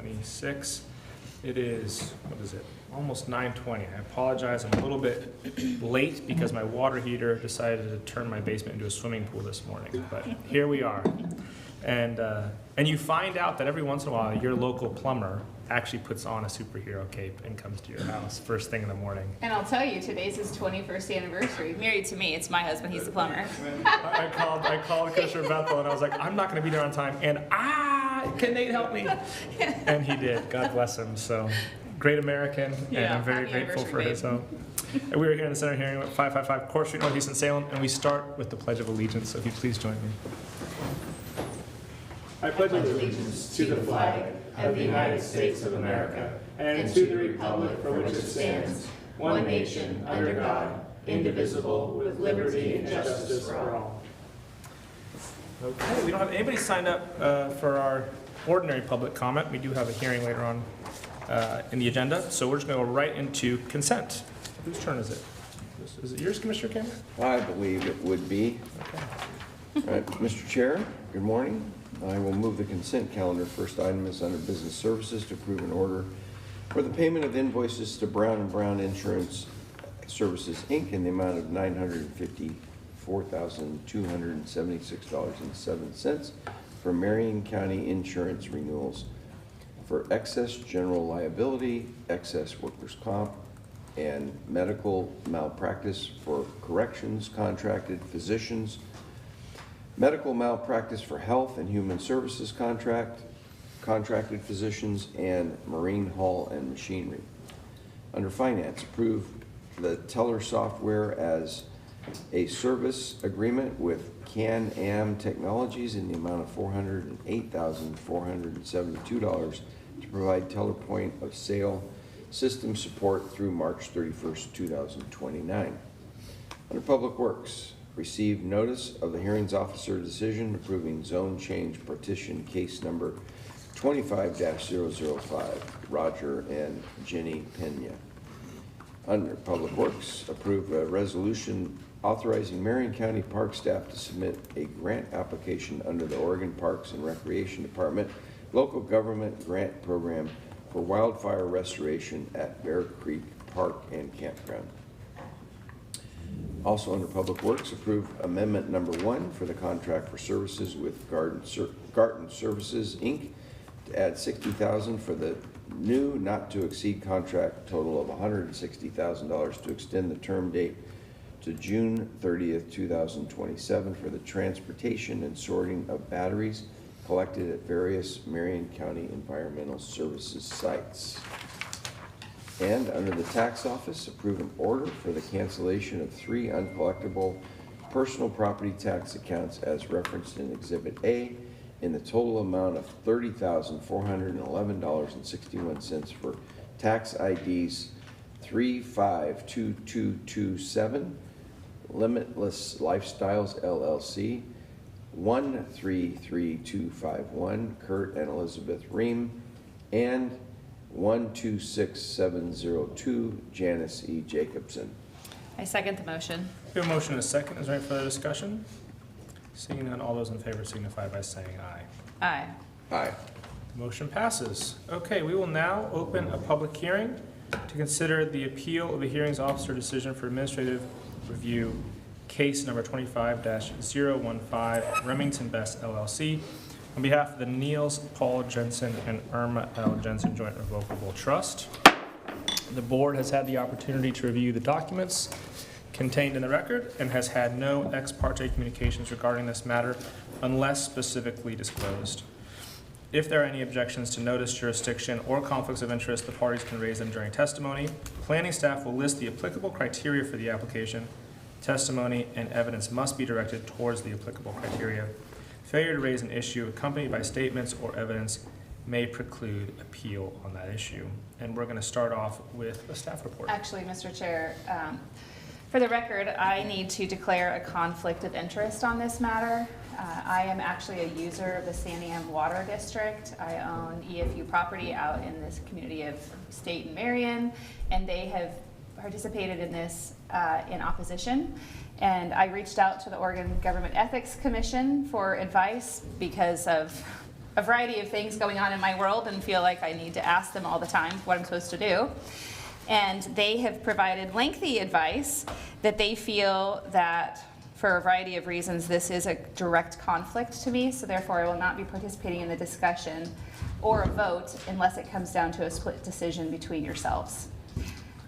2026. It is, what is it, almost 9:20. I apologize, I'm a little bit late because my water heater decided to turn my basement into a swimming pool this morning, but here we are. And you find out that every once in a while your local plumber actually puts on a superhero cape and comes to your house first thing in the morning. And I'll tell you, today's his 21st anniversary. Married to me, it's my husband, he's the plumber. I called Commissioner Bethel and I was like, I'm not going to be there on time, and can Nate help me? And he did. God bless him. So great American, and I'm very grateful for his own. And we are here in the Center hearing at 555 Court Street, Northeast in Salem, and we start with the Pledge of Allegiance. So if you please join me. I pledge allegiance to the flag of the United States of America and to the republic for which it stands, one nation, under God, indivisible, with liberty and justice for all. Okay, we don't have anybody signed up for our ordinary public comment. We do have a hearing later on in the agenda, so we're just going to go right into consent. Whose turn is it? Is it yours, Commissioner Cameron? I believe it would be. Okay. All right, Mr. Chair, good morning. I will move the consent calendar. First item is under Business Services to approve an order for the payment of invoices to Brown & Brown Insurance Services, Inc. in the amount of $954,276.07 for Marion County insurance renewals for excess general liability, excess workers' comp, and medical malpractice for corrections contracted physicians, medical malpractice for health and human services contracted physicians, and marine hull and machinery. Under finance, approve the Teller software as a service agreement with Can-Am Technologies in the amount of $408,472 to provide teller point of sale system support through March 31st, 2029. Under Public Works, received notice of the hearings officer decision approving zone change partition case number 25-005, Roger and Jenny Pena. Under Public Works, approve a resolution authorizing Marion County Park staff to submit a grant application under the Oregon Parks and Recreation Department local government grant program for wildfire restoration at Bear Creek Park and Campground. Also under Public Works, approve amendment number 1 for the contract for services with Garden Services, Inc. to add $60,000 for the new not to exceed contract total of $160,000 to extend the term date to June 30th, 2027 for the transportation and sorting of batteries collected at various Marion County Environmental Services sites. And under the tax office, approve an order for the cancellation of 3 uncollectible personal property tax accounts as referenced in Exhibit A in the total amount of $30,411.61 for tax IDs 352227, Limitless Lifestyles LLC, 133251, Kurt and Elizabeth Ream, and 126702, Janice E. Jacobson. I second the motion. We have a motion and a second. Is there any further discussion? Seeing none, all those in favor signify by saying aye. Aye. Aye. The motion passes. Okay, we will now open a public hearing to consider the appeal of a hearings officer decision for administrative review, case number 25-015, Remington Best LLC, on behalf of the Niels Paul Jensen and Irma L. Jensen Joint Revocable Trust. The board has had the opportunity to review the documents contained in the record and has had no ex parte communications regarding this matter unless specifically disclosed. If there are any objections to notice, jurisdiction, or conflicts of interest, the parties can raise them during testimony. Planning staff will list the applicable criteria for the application. Testimony and evidence must be directed towards the applicable criteria. Failure to raise an issue accompanied by statements or evidence may preclude appeal on that issue. And we're going to start off with a staff report. Actually, Mr. Chair, for the record, I need to declare a conflict of interest on this matter. I am actually a user of the Santiam Water District. I own EFU property out in this community of State and Marion, and they have participated in this in opposition. And I reached out to the Oregon Government Ethics Commission for advice because of a variety of things going on in my world and feel like I need to ask them all the time what I'm supposed to do. And they have provided lengthy advice that they feel that for a variety of reasons, this is a direct conflict to me, so therefore I will not be participating in the discussion or a vote unless it comes down to a split decision between yourselves.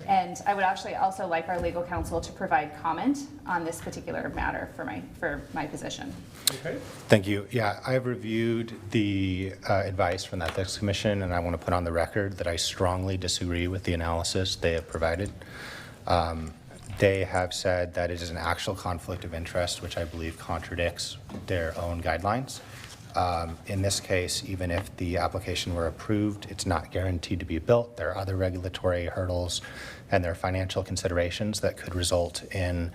And I would actually also like our legal counsel to provide comment on this particular matter for my position. Okay. Thank you. Yeah, I've reviewed the advice from the Ethics Commission, and I want to put on the record that I strongly disagree with the analysis they have provided. They have said that it is an actual conflict of interest, which I believe contradicts their own guidelines. In this case, even if the application were approved, it's not guaranteed to be built. There are other regulatory hurdles and there are financial considerations that could result in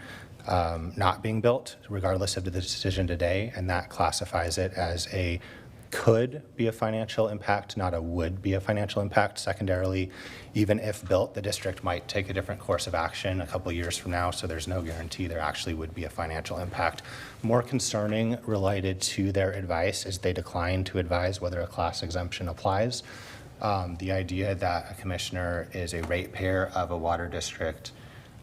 not being built, regardless of the decision today, and that classifies it as a could be a financial impact, not a would be a financial impact. Secondarily, even if built, the district might take a different course of action a couple years from now, so there's no guarantee there actually would be a financial impact. More concerning related to their advice is they decline to advise whether a class exemption applies. The idea that a commissioner is a ratepayer of a water district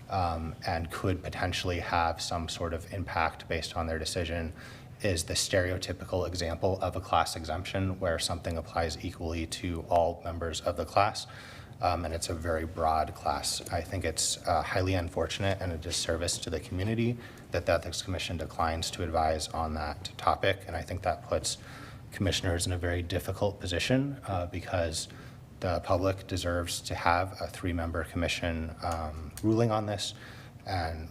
and could potentially have some sort of impact based on their decision is the stereotypical example of a class exemption where something applies equally to all members of the class, and it's a very broad class. I think it's highly unfortunate and a disservice to the community that the Ethics Commission declines to advise on that topic, and I think that puts commissioners in a very difficult position because the public deserves to have a 3-member commission ruling on this,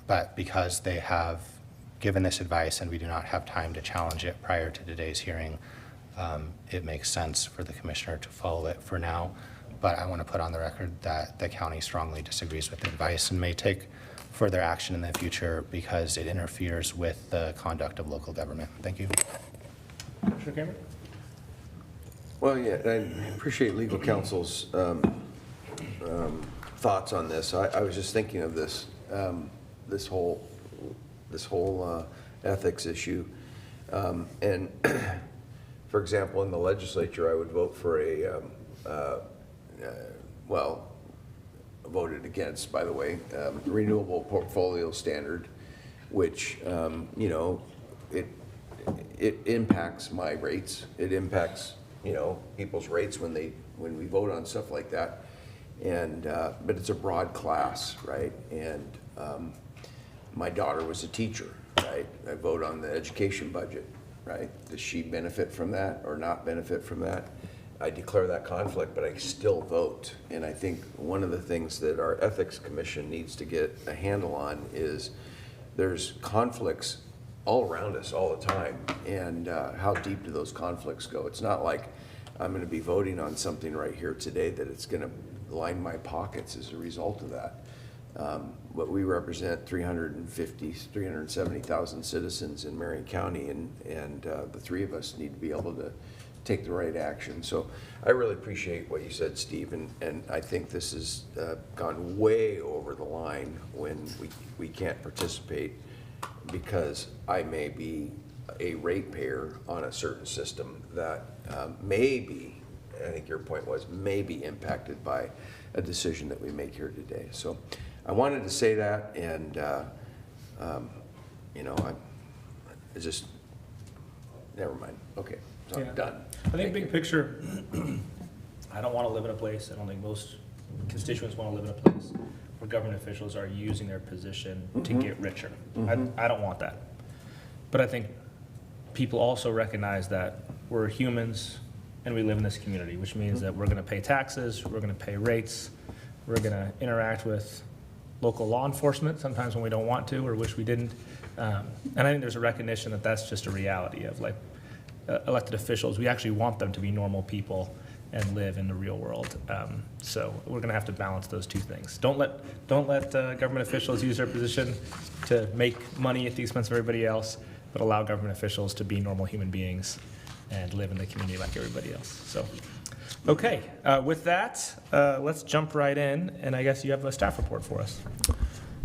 but because they have given this advice and we do not have time to challenge it prior to today's hearing, it makes sense for the commissioner to follow it for now. But I want to put on the record that the county strongly disagrees with the advice and may take further action in the future because it interferes with the conduct of local government. Thank you. Commissioner Cameron? Well, yeah, I appreciate legal counsel's thoughts on this. I was just thinking of this, this whole ethics issue. And for example, in the legislature, I would vote for voted against, by the way, renewable portfolio standard, which, you know, it impacts my rates. It impacts, you know, people's rates when we vote on stuff like that. And, but it's a broad class, right? And my daughter was a teacher, right? I vote on the education budget, right? Does she benefit from that or not benefit from that? I declare that conflict, but I still vote. And I think one of the things that our Ethics Commission needs to get a handle on is there's conflicts all around us all the time. And how deep do those conflicts go? It's not like I'm going to be voting on something right here today that it's going to line my pockets as a result of that. But we represent 370,000 citizens in Marion County, and the 3 of us need to be able to take the right action. So I really appreciate what you said, Steve, and I think this has gone way over the line when we can't participate because I may be a ratepayer on a certain system that may be, I think your point was, may be impacted by a decision that we make here today. So I wanted to say that, and you know, I just, never mind. Okay, so I'm done. I think big picture, I don't want to live in a place, I don't think most constituents want to live in a place where government officials are using their position to get richer. I don't want that. But I think people also recognize that we're humans and we live in this community, which means that we're going to pay taxes, we're going to pay rates, we're going to interact with local law enforcement sometimes when we don't want to or wish we didn't. And I think there's a recognition that that's just a reality of like elected officials. We actually want them to be normal people and live in the real world. So we're going to have to balance those two things. Don't let government officials use their position to make money at the expense of everybody else, but allow government officials to be normal human beings and live in the community like everybody else. So, okay, with that, let's jump right in, and I guess you have a staff report for us.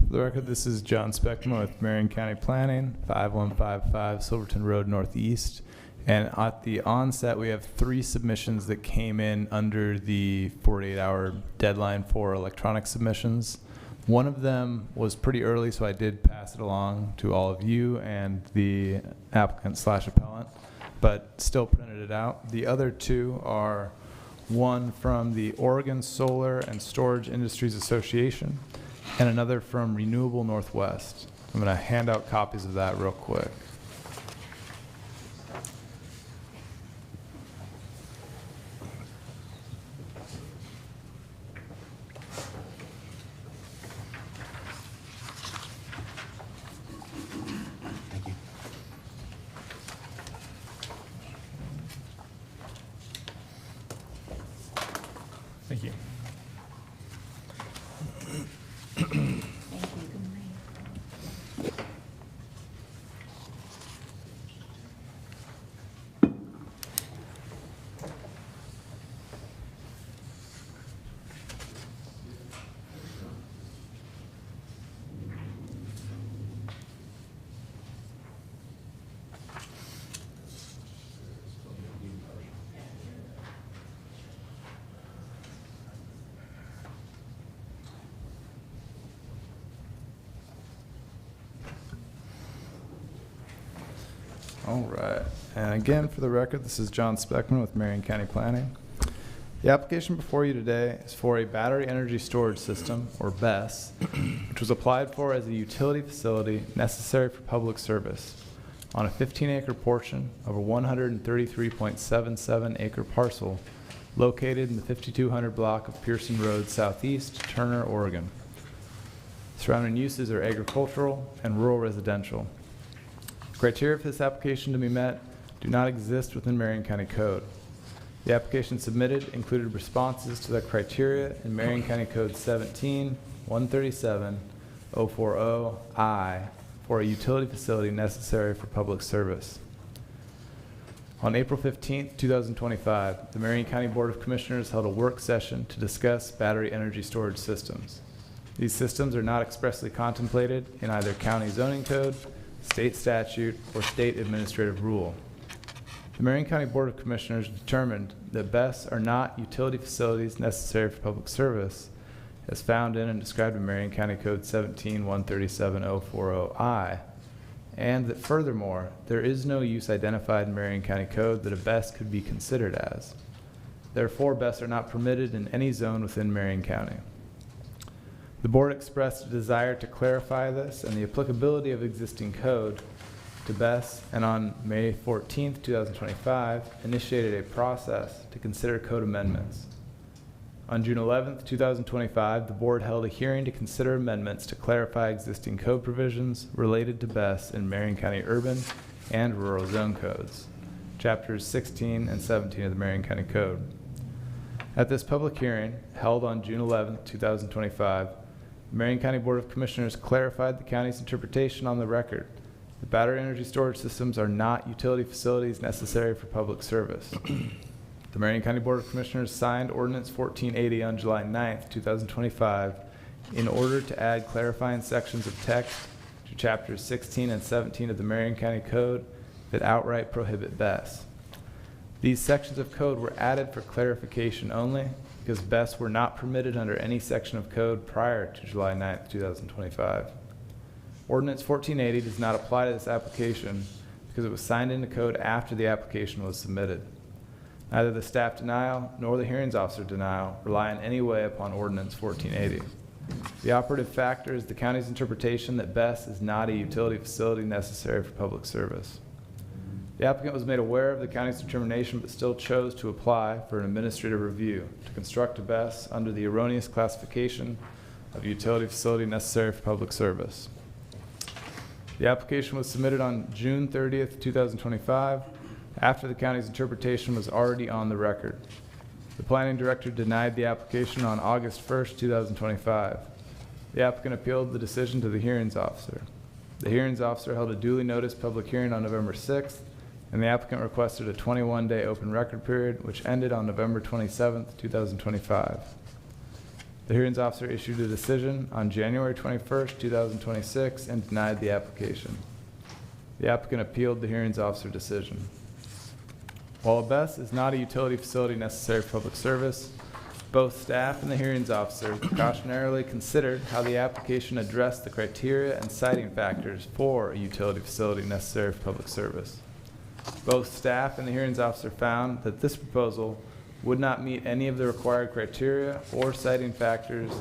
For the record, this is John Speckman with Marion County Planning, 5155 Silverton Road Northeast. And at the onset, we have 3 submissions that came in under the 48-hour deadline for electronic submissions. One of them was pretty early, so I did pass it along to all of you and the applicant/appellant, but still printed it out. The other 2 are one from the Oregon Solar and Storage Industries Association and another from Renewable Northwest. I'm going to hand out copies of that real quick. Thank you. Thank you. Good night. All right. And again, for the record, this is John Speckman with Marion County Planning. The application before you today is for a battery energy storage system, or BESS, which was applied for as a utility facility necessary for public service on a 15-acre portion of a 133.77-acre parcel located in the 5200 block of Pearson Road Southeast, Turner, Oregon. Surrounding uses are agricultural and rural residential. Criteria for this application to be met do not exist within Marion County Code. The application submitted included responses to the criteria in Marion County Code 17-137-040I for a utility facility necessary for public service. On April 15, 2025, the Marion County Board of Commissioners held a work session to discuss battery energy storage systems. These systems are not expressly contemplated in either county zoning code, state statute, or state administrative rule. The Marion County Board of Commissioners determined that BESS are not utility facilities necessary for public service, as found in and described in Marion County Code 17-137-040I, and that furthermore, there is no use identified in Marion County Code that a BESS could be considered as. Therefore, BESS are not permitted in any zone within Marion County. The board expressed a desire to clarify this and the applicability of existing code to BESS, and on May 14, 2025, initiated a process to consider code amendments. On June 11, 2025, the board held a hearing to consider amendments to clarify existing code provisions related to BESS in Marion County urban and rural zone codes, chapters 16 and 17 of the Marion County Code. At this public hearing, held on June 11, 2025, the Marion County Board of Commissioners clarified the county's interpretation on the record that battery energy storage systems are not utility facilities necessary for public service. The Marion County Board of Commissioners signed Ordinance 1480 on July 9, 2025, in order to add clarifying sections of text to chapters 16 and 17 of the Marion County Code that outright prohibit BESS. These sections of code were added for clarification only, because BESS were not permitted under any section of code prior to July 9, 2025. Ordinance 1480 does not apply to this application because it was signed into code after the application was submitted. Neither the staff denial nor the hearings officer denial rely in any way upon Ordinance 1480. The operative factor is the county's interpretation that BESS is not a utility facility necessary for public service. The applicant was made aware of the county's determination but still chose to apply for an administrative review to construct a BESS under the erroneous classification of utility facility necessary for public service. The application was submitted on June 30th, 2025, after the county's interpretation was already on the record. The planning director denied the application on August 1st, 2025. The applicant appealed the decision to the hearings officer. The hearings officer held a duly noticed public hearing on November 6th, and the applicant requested a 21-day open record period, which ended on November 27th, 2025. The hearings officer issued a decision on January 21st, 2026, and denied the application. The applicant appealed the hearings officer decision. While a BES is not a utility facility necessary for public service, both staff and the hearings officer precautionarily considered how the application addressed the criteria and citing factors for a utility facility necessary for public service. Both staff and the hearings officer found that this proposal would not meet any of the required criteria or citing factors,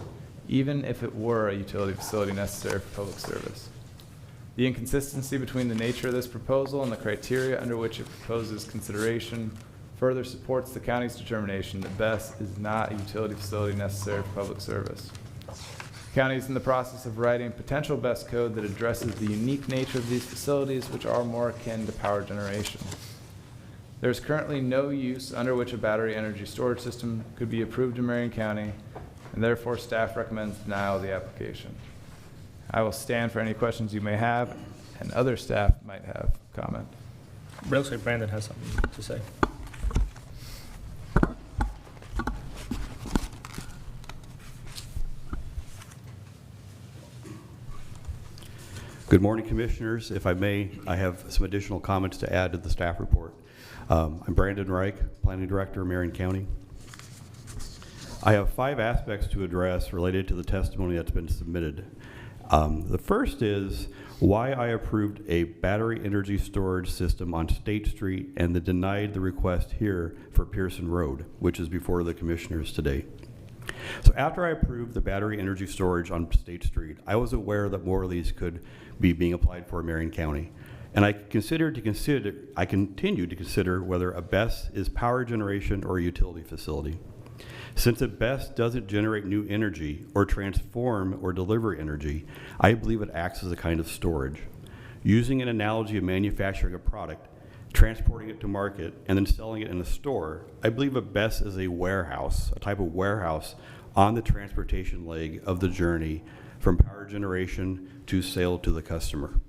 even if it were a utility facility necessary for public service. The inconsistency between the nature of this proposal and the criteria under which it proposes consideration further supports the county's determination that BES is not a utility facility necessary for public service. The county is in the process of writing potential BES code that addresses the unique nature of these facilities, which are more akin to power generation. There is currently no use under which a battery energy storage system could be approved in Marion County, and therefore staff recommends denial of the application. I will stand for any questions you may have, and other staff might have comment. Looks like Brandon has something to say. Good morning, Commissioners. If I may, I have some additional comments to add to the staff report. I'm Brandon Reich, Planning Director of Marion County. I have 5 aspects to address related to the testimony that's been submitted. The first is why I approved a battery energy storage system on State Street and then denied the request here for Pearson Road, which is before the Commissioners today. So after I approved the battery energy storage on State Street, I was aware that more of these could be being applied for in Marion County. And I continue to consider whether a BES is power generation or a utility facility. Since a BES doesn't generate new energy or transform or deliver energy, I believe it acts as a kind of storage. Using an analogy of manufacturing a product, transporting it to market, and then selling it in a store, I believe a BES is a warehouse, a type of warehouse on the transportation leg of the journey from power generation to sale to the customer.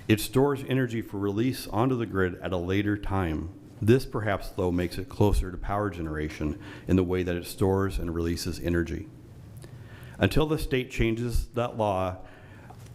It stores energy for release onto the grid at a later time. This perhaps, though, makes it closer to power generation in the way that it stores and releases energy. Until the state changes that law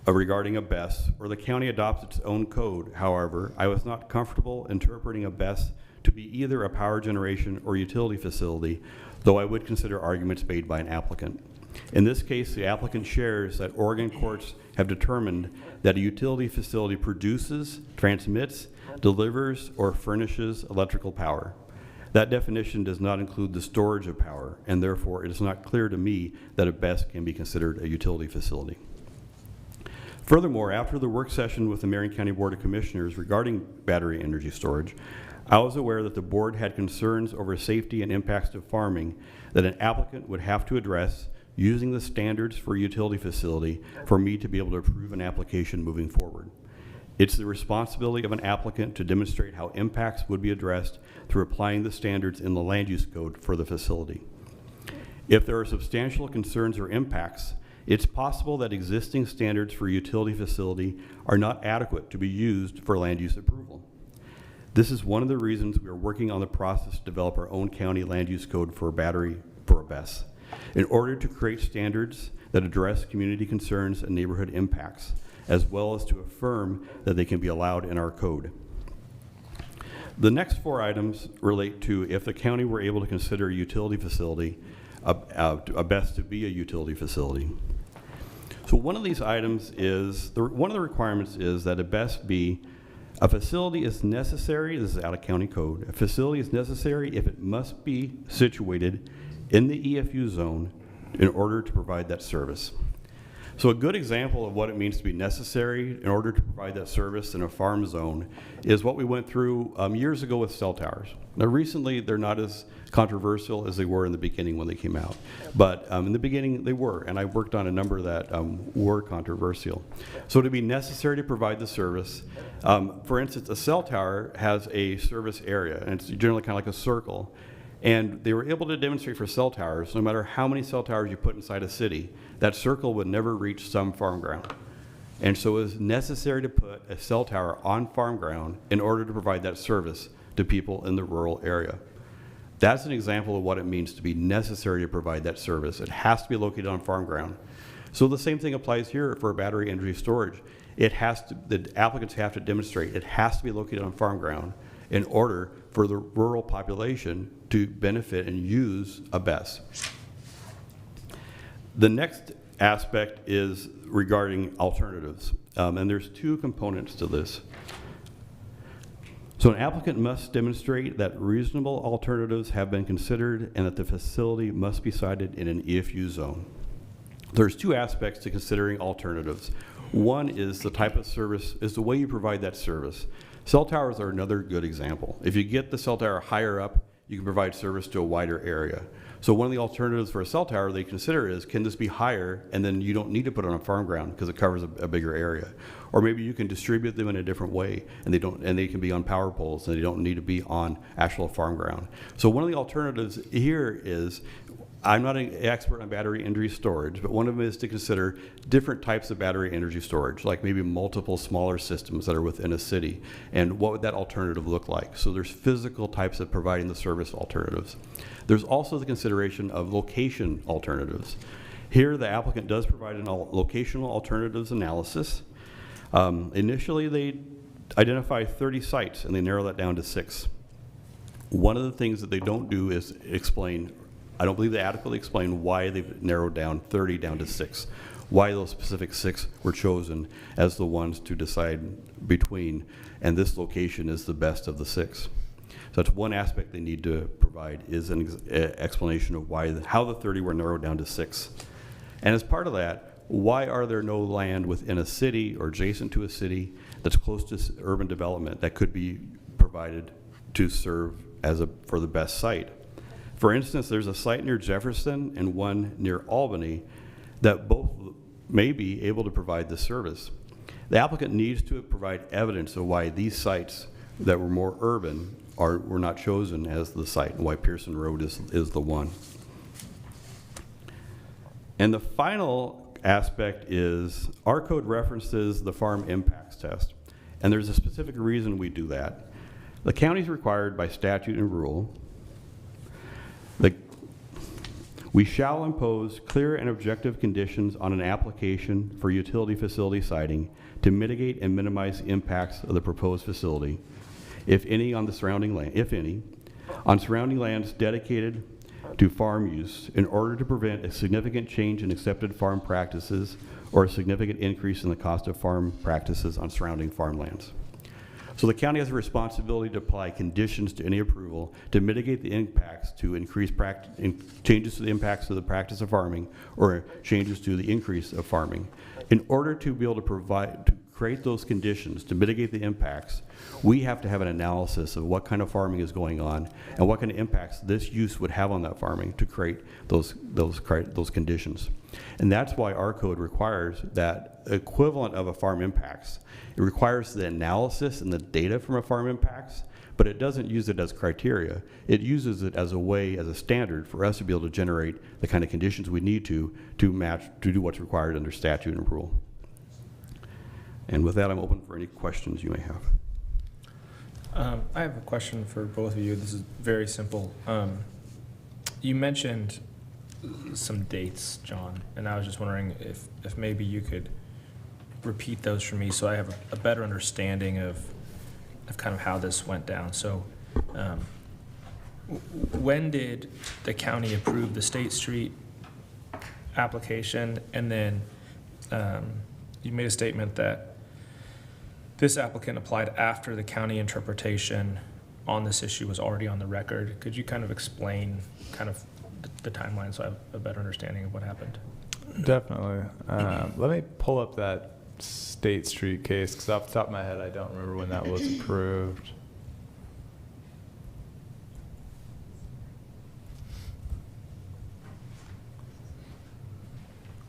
regarding a BES or the county adopts its own code, however, I was not comfortable interpreting a BES to be either a power generation or utility facility, though I would consider arguments made by an applicant. In this case, the applicant shares that Oregon courts have determined that a utility facility produces, transmits, delivers, or furnishes electrical power. That definition does not include the storage of power, and therefore it is not clear to me that a BES can be considered a utility facility. Furthermore, after the work session with the Marion County Board of Commissioners regarding battery energy storage, I was aware that the board had concerns over safety and impacts to farming that an applicant would have to address using the standards for a utility facility for me to be able to approve an application moving forward. It's the responsibility of an applicant to demonstrate how impacts would be addressed through applying the standards in the land use code for the facility. If there are substantial concerns or impacts, it's possible that existing standards for a utility facility are not adequate to be used for land use approval. This is one of the reasons we are working on the process to develop our own county land use code for a BES, in order to create standards that address community concerns and neighborhood impacts, as well as to affirm that they can be allowed in our code. The next 4 items relate to if the county were able to consider a utility facility, a BES to be a utility facility. So one of these items is, one of the requirements is that a BES be, a facility is necessary, this is out of county code, a facility is necessary if it must be situated in the EFU zone in order to provide that service. So a good example of what it means to be necessary in order to provide that service in a farm zone is what we went through years ago with cell towers. Now recently they're not as controversial as they were in the beginning when they came out, but in the beginning they were, and I worked on a number that were controversial. So to be necessary to provide the service, for instance, a cell tower has a service area, and it's generally kind of like a circle. And they were able to demonstrate for cell towers, no matter how many cell towers you put inside a city, that circle would never reach some farm ground. And so it was necessary to put a cell tower on farm ground in order to provide that service to people in the rural area. That's an example of what it means to be necessary to provide that service. It has to be located on farm ground. So the same thing applies here for battery energy storage. It has to, the applicants have to demonstrate it has to be located on farm ground in order for the rural population to benefit and use a BESS. The next aspect is regarding alternatives, and there's two components to this. So an applicant must demonstrate that reasonable alternatives have been considered and that the facility must be sited in an EFU zone. There's two aspects to considering alternatives. One is the type of service, is the way you provide that service. Cell towers are another good example. If you get the cell tower higher up, you can provide service to a wider area. So one of the alternatives for a cell tower they consider is, can this be higher, and then you don't need to put it on farm ground because it covers a bigger area. Or maybe you can distribute them in a different way, and they can be on power poles, and they don't need to be on actual farm ground. So one of the alternatives here is, I'm not an expert on battery energy storage, but one of them is to consider different types of battery energy storage, like maybe multiple smaller systems that are within a city, and what would that alternative look like? So there's physical types of providing the service alternatives. There's also the consideration of location alternatives. Here, the applicant does provide a locational alternatives analysis. Initially, they identify 30 sites, and they narrow that down to 6. One of the things that they don't do is explain, I don't believe they adequately explain why they've narrowed down 30 down to 6, why those specific 6 were chosen as the ones to decide between, and this location is the best of the 6. So that's one aspect they need to provide, is an explanation of how the 30 were narrowed down to 6. And as part of that, why are there no land within a city or adjacent to a city that's close to urban development that could be provided to serve as for the best site? For instance, there's a site near Jefferson and one near Albany that both may be able to provide this service. The applicant needs to provide evidence of why these sites that were more urban were not chosen as the site, and why Pearson Road is the one. And the final aspect is our code references the farm impacts test, and there's a specific reason we do that. The county is required by statute and rule that we shall impose clear and objective conditions on an application for utility facility siting to mitigate and minimize the impacts of the proposed facility, if any, on the surrounding land, if any, on surrounding lands dedicated to farm use, in order to prevent a significant change in accepted farm practices or a significant increase in the cost of farm practices on surrounding farmlands. So the county has a responsibility to apply conditions to any approval to mitigate the impacts, to increase changes to the impacts of the practice of farming, or changes to the increase of farming. In order to be able to create those conditions to mitigate the impacts, we have to have an analysis of what kind of farming is going on and what kind of impacts this use would have on that farming to create those conditions. And that's why our code requires that equivalent of a farm impacts. It requires the analysis and the data from a farm impacts, but it doesn't use it as criteria. It uses it as a way, as a standard for us to be able to generate the kind of conditions we need to match, to do what's required under statute and rule. And with that, I'm open for any questions you may have. I have a question for both of you. This is very simple. You mentioned some dates, John, and I was just wondering if maybe you could repeat those for me so I have a better understanding of kind of how this went down. So when did the county approve the State Street application? And then you made a statement that this applicant applied after the county interpretation on this issue was already on the record. Could you kind of explain kind of the timeline so I have a better understanding of what happened? Definitely. Let me pull up that State Street case, because off the top of my head, I don't remember when that was approved.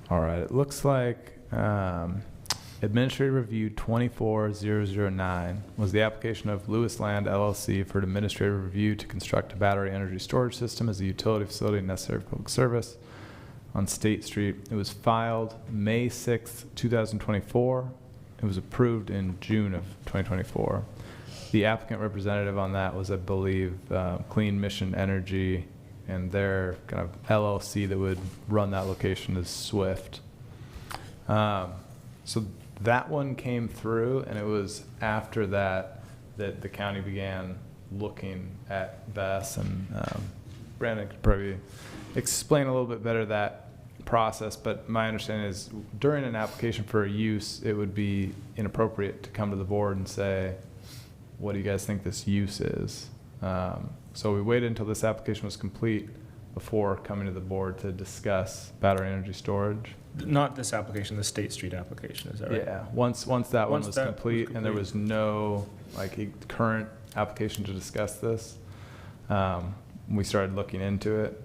All right, it looks like Administrative Review 24009 was the application of Lewis Land LLC for an administrative review to construct a battery energy storage system as a utility facility necessary for public service on State Street. It was filed May 6th, 2024. It was approved in June of 2024. The applicant representative on that was, I believe, Clean Mission Energy, and their kind of LLC that would run that location is Swift. So that one came through, and it was after that the county began looking at BES, and Brandon could probably explain a little bit better that process, but my understanding is during an application for a use, it would be inappropriate to come to the board and say, what do you guys think this use is? So we waited until this application was complete before coming to the board to discuss battery energy storage. Not this application, the State Street application, is that right? Yeah, once that one Once was that was complete and there complete. was no current application to discuss this, we started looking into it.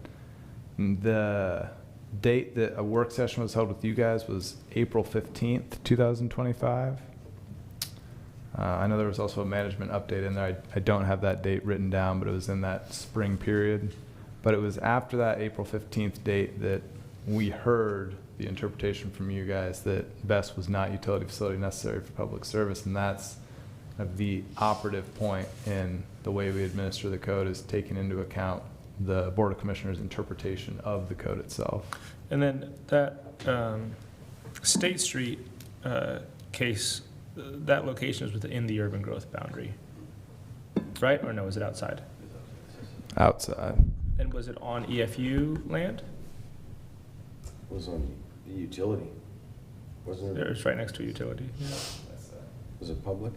The date that a work session was held with you guys was April 15th, 2025. I know there was also a management update in there. I don't have that date written down, but it was in that spring period. But it was after that April 15th date that we heard the interpretation from you guys that BES was not utility facility necessary for public service, and that's the operative point in the way we administer the code, is taking into account the Board of Commissioners' interpretation of the code itself. And then that State Street case, that location is within the urban growth boundary, right? Or no, is it outside? Outside. And was it on EFU land? Was on the utility, wasn't it? It's right next to a utility. Yeah. Was it public?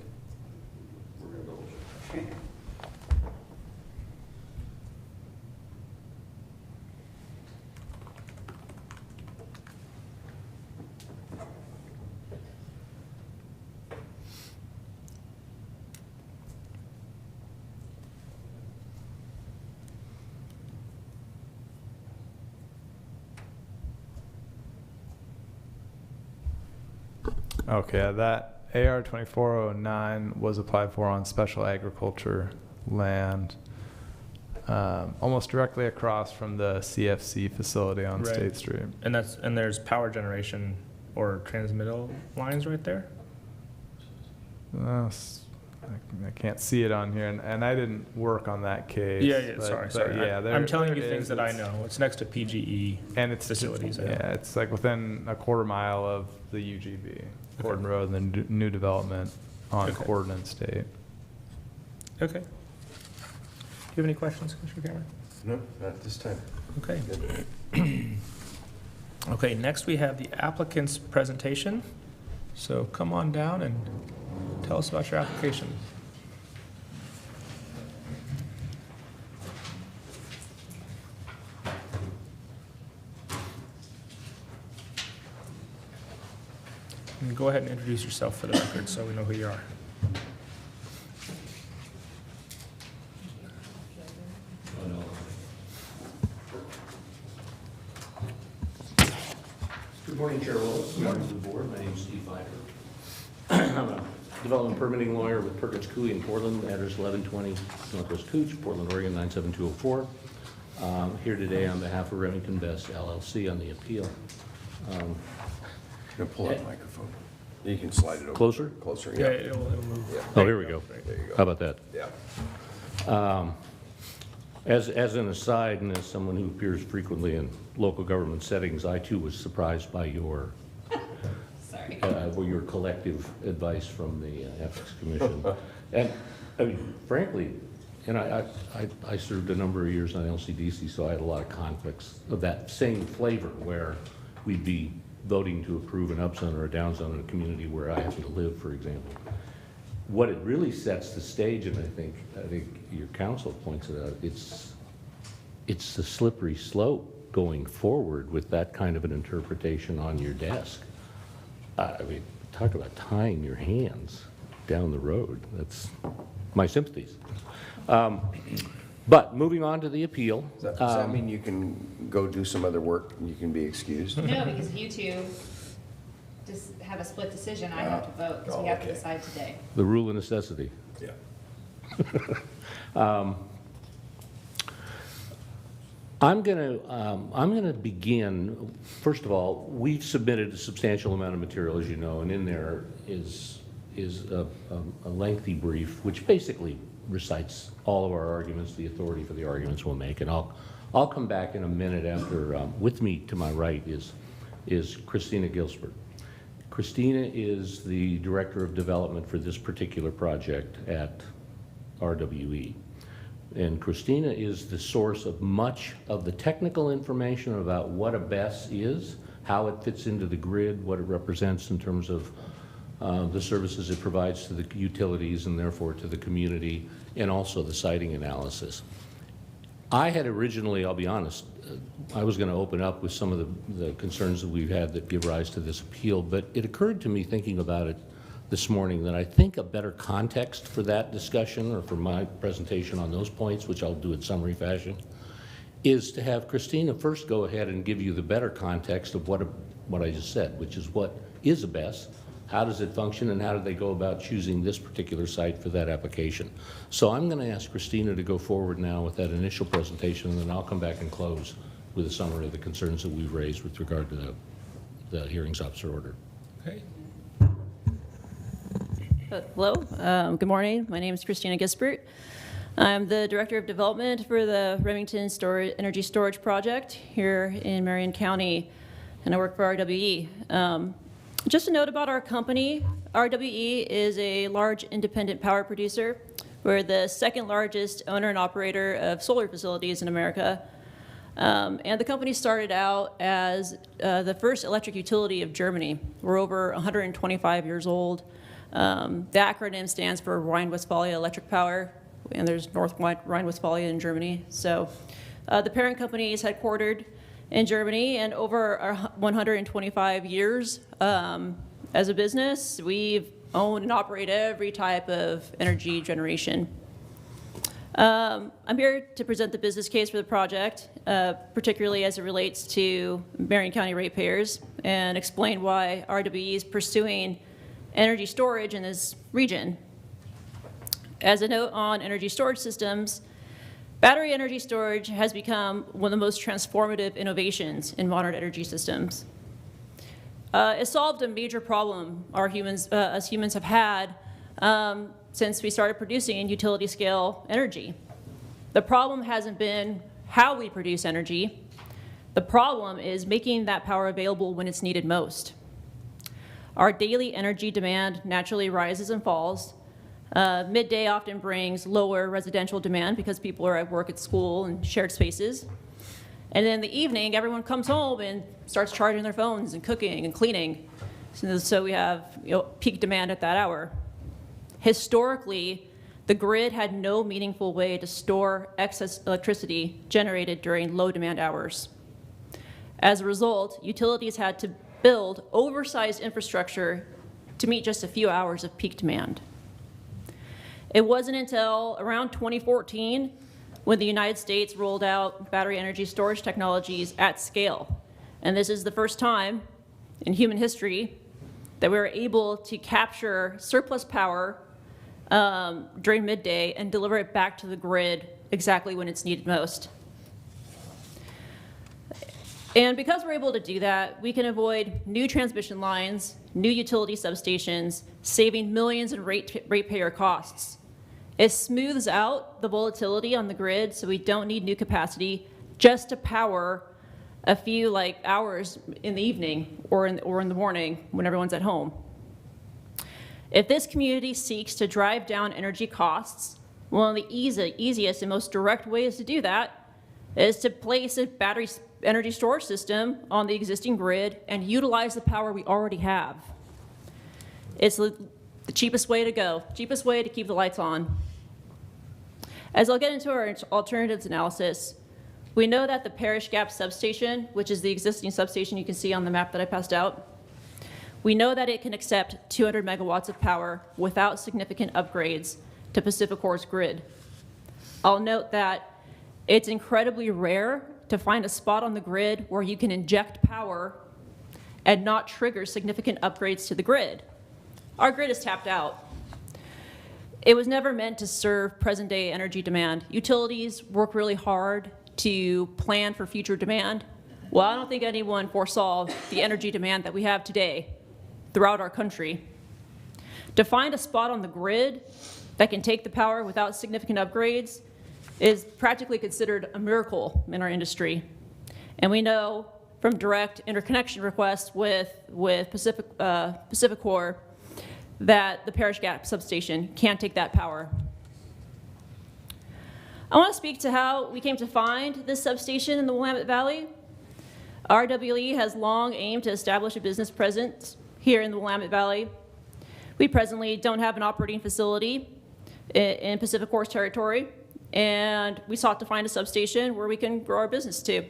Okay, that AR 2409 was applied for on special agriculture land, almost directly across from the CFC facility on Right. State Street. And there's power generation or transmittal lines right there? I can't see it on here, and I didn't work on that case. Yeah, but- sorry. but yeah, I'm telling you there things is. that I know. It's next to PGE And it's facilities. I know. Yeah, it's like within a quarter mile of the UGB, Gordon Road, and the new development on Okay. Gordon State. Okay. Do you have any questions, Commissioner Cameron? No, not at this time. Okay. Good. Okay, next we have the applicant's presentation. So come on down and tell us about your application. And go ahead and introduce yourself for the record so we know who you are. Good morning, Chair Willis, members of the board. My name is Steve Pfeiffer. I'm a development permitting lawyer with Perkins Cooley in Portland, address 1120 Northwest Cooch, Portland, Oregon 97204. Here today on behalf of Remington Best LLC on the appeal. Now pull up the microphone. You can slide it over. Closer? Closer, Yeah, yeah. it'll move. Yeah. Oh, here we go. There you How go. about that? Yeah. As an aside, and as someone who appears frequently in local government settings, I too was surprised by your collective advice from the Ethics Commission. And I mean, frankly, and I served a number of years on LCDC, so I had a lot of conflicts of that same flavor, where we'd be voting to approve an upzone or a downzone in a community where I happen to live, for example. What it really sets the stage, and I think your counsel points it out, it's the slippery slope going forward with that kind of an interpretation on your desk. I mean, talk about tying your hands down the road. That's my sympathies. But moving on to the appeal. Does that mean you can go do some other work and you can be excused? No, because you two just have a split decision. I have to vote, because we have to okay. decide today. The rule of necessity. Yeah. I'm gonna begin, first of all, we've submitted a substantial amount of material, as you know, and in there is a lengthy brief, which basically recites all of our arguments, the authority for the arguments we'll make, and I'll come back in a minute after, with me to my right is Christina Gilsbert. Christina is the Director of Development for this particular project at RWE. And Christina is the source of much of the technical information about what a BESS is, how it fits into the grid, what it represents in terms of the services it provides to the utilities and therefore to the community, and also the siting analysis. I had originally, I'll be honest, I was going to open up with some of the concerns that we've had that give rise to this appeal, but it occurred to me thinking about it this morning that I think a better context for that discussion, or for my presentation on those points, which I'll do in summary fashion, is to have Christina first go ahead and give you the better context of what I just said, which is what is a BESS, how does it function, and how do they go about choosing this particular site for that application. So I'm going to ask Christina to go forward now with that initial presentation, and then I'll come back and close with a summary of the concerns that we've raised with regard to the hearings officer order. Okay. Hello, good morning. My name is Christina Gisbert. I'm the Director of Development for the Remington Energy Storage Project here in Marion County, and I work for RWE. Just a note about our company, RWE is a large independent power producer. We're the second largest owner and operator of solar facilities in America. And the company started out as the first electric utility of Germany. We're over 125 years old. The acronym stands for Rhine-Westphalia Electric Power, and there's North Rhine-Westphalia in Germany. So the parent company is headquartered in Germany, and over our 125 years as a business, we've owned and operated every type of energy generation. I'm here to present the business case for the project, particularly as it relates to Marion County ratepayers, and explain why RWE is pursuing energy storage in this region. As a note on energy storage systems, battery energy storage has become one of the most transformative innovations in modern energy systems. It solved a major problem us humans have had since we started producing utility scale energy. The problem hasn't been how we produce energy. The problem is making that power available when it's needed most. Our daily energy demand naturally rises and falls. Midday often brings lower residential demand because people are at work, at school, and shared spaces. And then in the evening, everyone comes home and starts charging their phones and cooking and cleaning. So we have peak demand at that hour. Historically, the grid had no meaningful way to store excess electricity generated during low demand hours. As a result, utilities had to build oversized infrastructure to meet just a few hours of peak demand. It wasn't until around 2014 when the United States rolled out battery energy storage technologies at scale. And this is the first time in human history that we were able to capture surplus power during midday and deliver it back to the grid exactly when it's needed most. And because we're able to do that, we can avoid new transmission lines, new utility substations, saving millions in ratepayer costs. It smooths out the volatility on the grid, so we don't need new capacity just to power a few hours in the evening or in the morning when everyone's at home. If this community seeks to drive down energy costs, one of the easiest and most direct ways to do that is to place a battery energy storage system on the existing grid and utilize the power we already have. It's the cheapest way to go, cheapest way to keep the lights on. As I'll get into our alternatives analysis, we know that the Parish Gap substation, which is the existing substation you can see on the map that I passed out, we know that it can accept 200 megawatts of power without significant upgrades to PacifiCorp's grid. I'll note that it's incredibly rare to find a spot on the grid where you can inject power and not trigger significant upgrades to the grid. Our grid is tapped out. It was never meant to serve present-day energy demand. Utilities work really hard to plan for future demand. Well, I don't think anyone foresaw the energy demand that we have today throughout our country. To find a spot on the grid that can take the power without significant upgrades is practically considered a miracle in our industry. And we know from direct interconnection requests with PacifiCorp that the Parish Gap substation can't take that power. I want to speak to how we came to find this substation in the Willamette Valley. RWE has long aimed to establish a business presence here in the Willamette Valley. We presently don't have an operating facility in Pacific Coast Territory, and we sought to find a substation where we can grow our business to.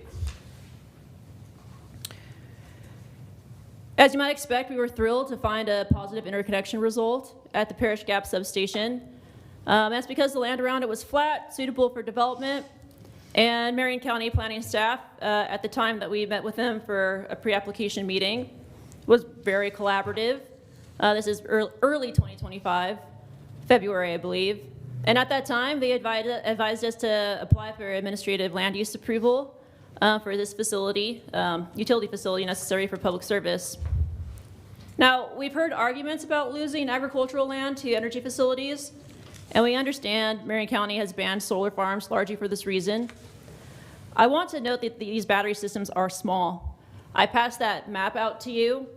As you might expect, we were thrilled to find a positive interconnection result at the Parish Gap substation. That's because the land around it was flat, suitable for development, and Marion County planning staff, at the time that we met with them for a pre-application meeting, was very collaborative. This is early 2025, February, I believe. And at that time, they advised us to apply for administrative land use approval for this facility, utility facility necessary for public service. Now, we've heard arguments about losing agricultural land to energy facilities, and we understand Marion County has banned solar farms largely for this reason. I want to note that these battery systems are small. I passed that map out to you,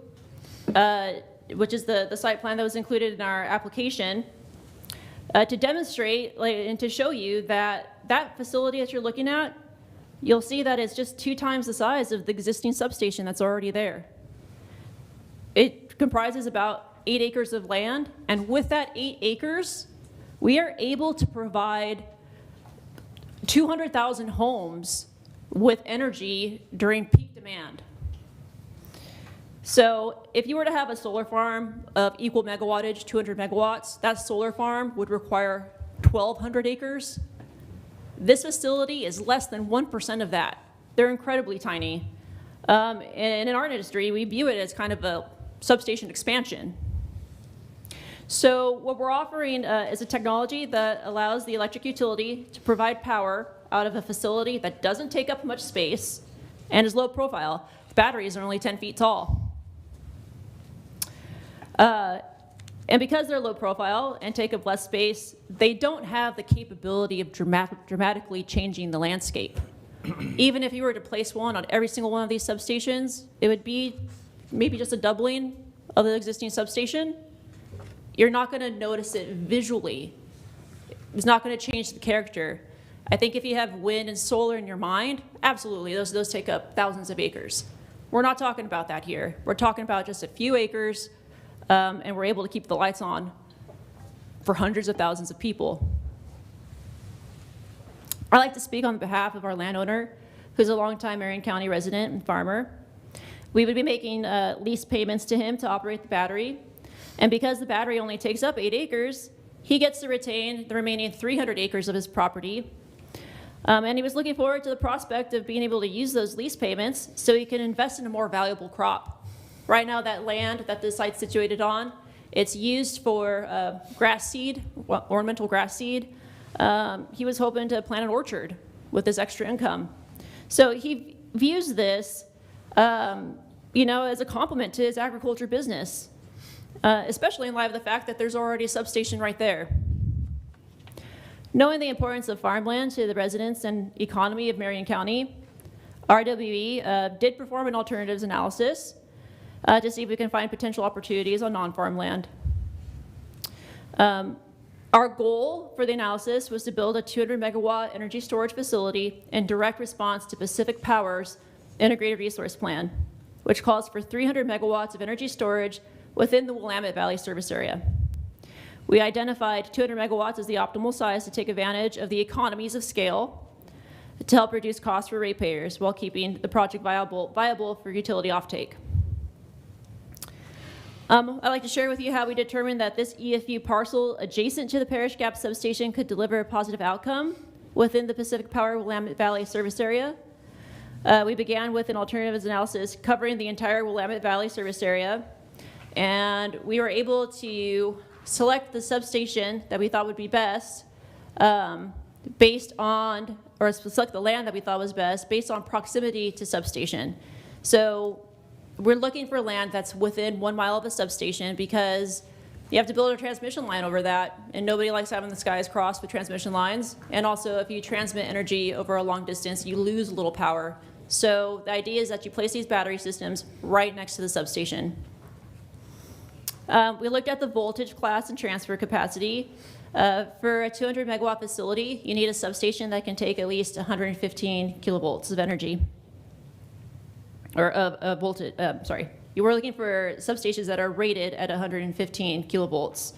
which is the site plan that was included in our application, to demonstrate and to show you that that facility that you're looking at, you'll see that it's just 2 times the size of the existing substation that's already there. It comprises about 8 acres of land, and with that 8 acres, we are able to provide 200,000 homes with energy during peak demand. So if you were to have a solar farm of equal megawattage, 200 megawatts, that solar farm would require 1,200 acres. This facility is less than 1% of that. They're incredibly tiny. And in our industry, we view it as kind of a substation expansion. So what we're offering is a technology that allows the electric utility to provide power out of a facility that doesn't take up much space and is low profile. The batteries are only 10 feet tall. And because they're low profile and take up less space, they don't have the capability of dramatically changing the landscape. Even if you were to place one on every single one of these substations, it would be maybe just a doubling of the existing substation. You're not going to notice it visually. It's not going to change the character. I think if you have wind and solar in your mind, absolutely, those take up thousands of acres. We're not talking about that here. We're talking about just a few acres, and we're able to keep the lights on for hundreds of thousands of people. I'd like to speak on behalf of our landowner, who's a longtime Marion County resident and farmer. We would be making lease payments to him to operate the battery. And because the battery only takes up 8 acres, he gets to retain the remaining 300 acres of his property. And he was looking forward to the prospect of being able to use those lease payments so he can invest in a more valuable crop. Right now, that land that this site's situated on, it's used for grass seed, ornamental grass seed. He was hoping to plant an orchard with this extra income. So he views this, as a complement to his agriculture business, especially in light of the fact that there's already a substation right there. Knowing the importance of farmland to the residents and economy of Marion County, RWE did perform an alternatives analysis to see if we can find potential opportunities on non-farm land. Our goal for the analysis was to build a 200 megawatt energy storage facility in direct response to Pacific Power's integrated resource plan, which calls for 300 megawatts of energy storage within the Willamette Valley service area. We identified 200 megawatts as the optimal size to take advantage of the economies of scale to help reduce costs for ratepayers while keeping the project viable for utility offtake. I'd like to share with you how we determined that this EFU parcel adjacent to the Parish Gap substation could deliver a positive outcome within the Pacific Power Willamette Valley service area. We began with an alternatives analysis covering the entire Willamette Valley service area, and we were able to select the substation that we thought would be best based on, or select the land that we thought was best based on proximity to substation. So we're looking for land that's within 1 mile of a substation because you have to build a transmission line over that, and nobody likes having the skies crossed with transmission lines. And also, if you transmit energy over a long distance, you lose a little power. So the idea is that you place these battery systems right next to the substation. We looked at the voltage class and transfer capacity. For a 200 megawatt facility, you need a substation that can take at least 115 kilovolts of energy. Or of voltage, sorry. You were looking for substations that are rated at 115 kilovolts.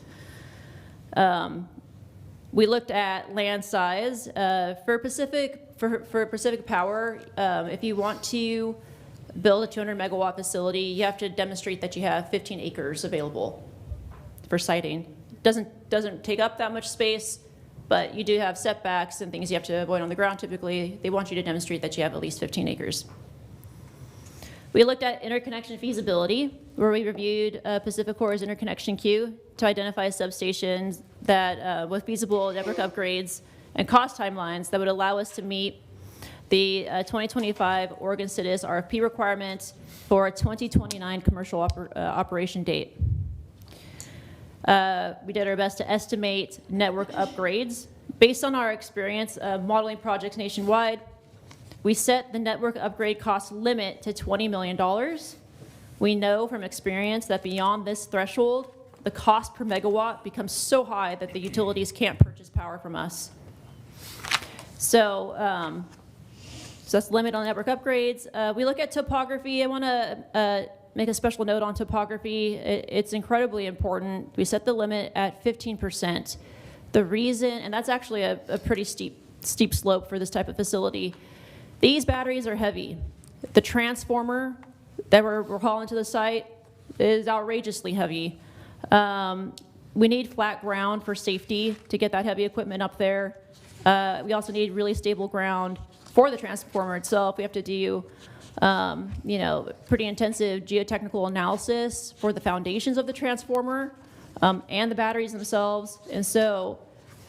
We looked at land size. For Pacific Power, if you want to build a 200 megawatt facility, you have to demonstrate that you have 15 acres available for siting. Doesn't take up that much space, but you do have setbacks and things you have to avoid on the ground typically. They want you to demonstrate that you have at least 15 acres. We looked at interconnection feasibility, where we reviewed PacifiCorp's interconnection queue to identify substations that with feasible network upgrades and cost timelines that would allow us to meet the 2025 Oregon CITIS RFP requirement for a 2029 commercial operation date. We did our best to estimate network upgrades. Based on our experience modeling projects nationwide, we set the network upgrade cost limit to $20 million. We know from experience that beyond this threshold, the cost per megawatt becomes so high that the utilities can't purchase power from us. So that's the limit on network upgrades. We look at topography. I want to make a special note on topography. It's incredibly important. We set the limit at 15%. The reason, and that's actually a pretty steep slope for this type of facility. These batteries are heavy. The transformer that we're hauling to the site is outrageously heavy. We need flat ground for safety to get that heavy equipment up there. We also need really stable ground for the transformer itself. We have to do pretty intensive geotechnical analysis for the foundations of the transformer and the batteries themselves. And so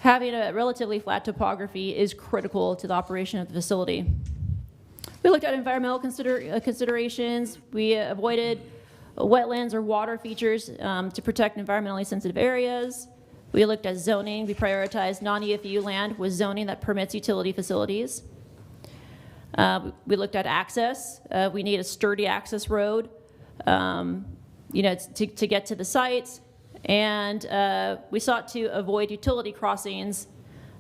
having a relatively flat topography is critical to the operation of the facility. We looked at environmental considerations. We avoided wetlands or water features to protect environmentally sensitive areas. We looked at zoning. We prioritized non-EFU land with zoning that permits utility facilities. We looked at access. We need a sturdy access road, to get to the sites. And we sought to avoid utility crossings,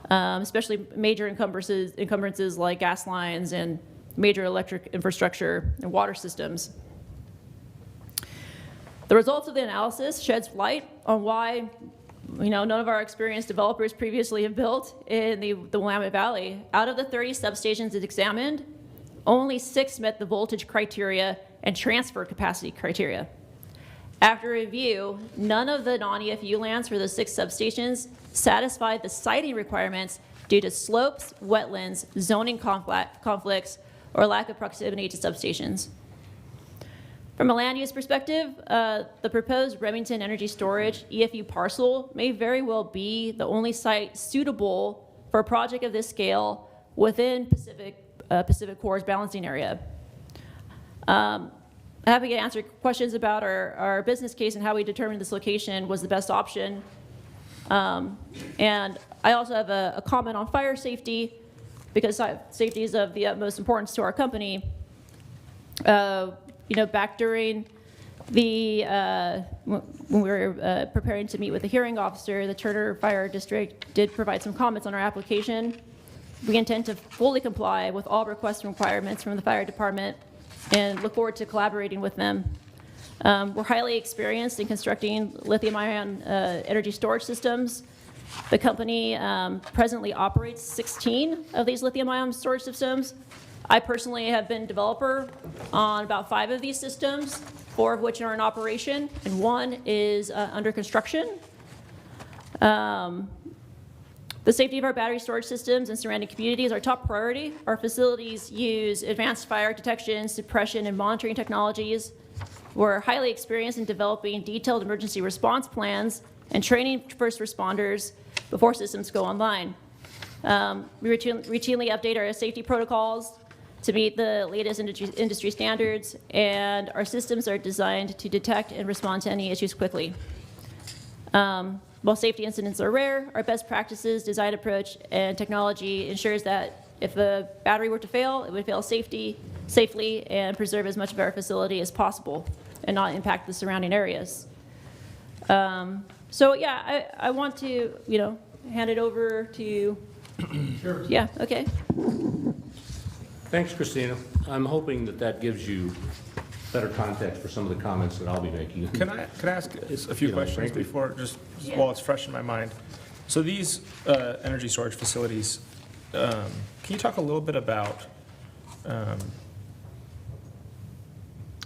especially major encumbrances like gas lines and major electric infrastructure and water systems. The results of the analysis sheds light on why none of our experienced developers previously have built in the Willamette Valley. Out of the 30 substations it examined, only 6 met the voltage criteria and transfer capacity criteria. After review, none of the non-EFU lands for the 6 substations satisfied the siting requirements due to slopes, wetlands, zoning conflicts, or lack of proximity to substations. From a land use perspective, the proposed Remington Energy Storage EFU parcel may very well be the only site suitable for a project of this scale within PacifiCorp's balancing area. I'm happy to answer questions about our business case and how we determined this location was the best option. And I also have a comment on fire safety, because safety is of the utmost importance to our company. Back during the, when we were preparing to meet with the hearing officer, the Turner Fire District did provide some comments on our application. We intend to fully comply with all requests and requirements from the fire department and look forward to collaborating with them. We're highly experienced in constructing lithium-ion energy storage systems. The company presently operates 16 of these lithium-ion storage systems. I personally have been developer on about 5 of these systems, 4 of which are in operation, and 1 is under construction. The safety of our battery storage systems and surrounding communities are our top priority. Our facilities use advanced fire detection, suppression, and monitoring technologies. We're highly experienced in developing detailed emergency response plans and training first responders before systems go online. We routinely update our safety protocols to meet the latest industry standards, and our systems are designed to detect and respond to any issues quickly. While safety incidents are rare, our best practices, design approach, and technology ensures that if the battery were to fail, it would fail safely and preserve as much of our facility as possible and not impact the surrounding areas. So yeah, I want to, hand it over to you. Sure. Yeah, okay. Thanks, Christina. I'm hoping that that gives you better context for some of the comments that I'll be making. Can I ask a few questions frankly- before, just while it's fresh in my mind? So these energy storage facilities, can you talk a little bit about,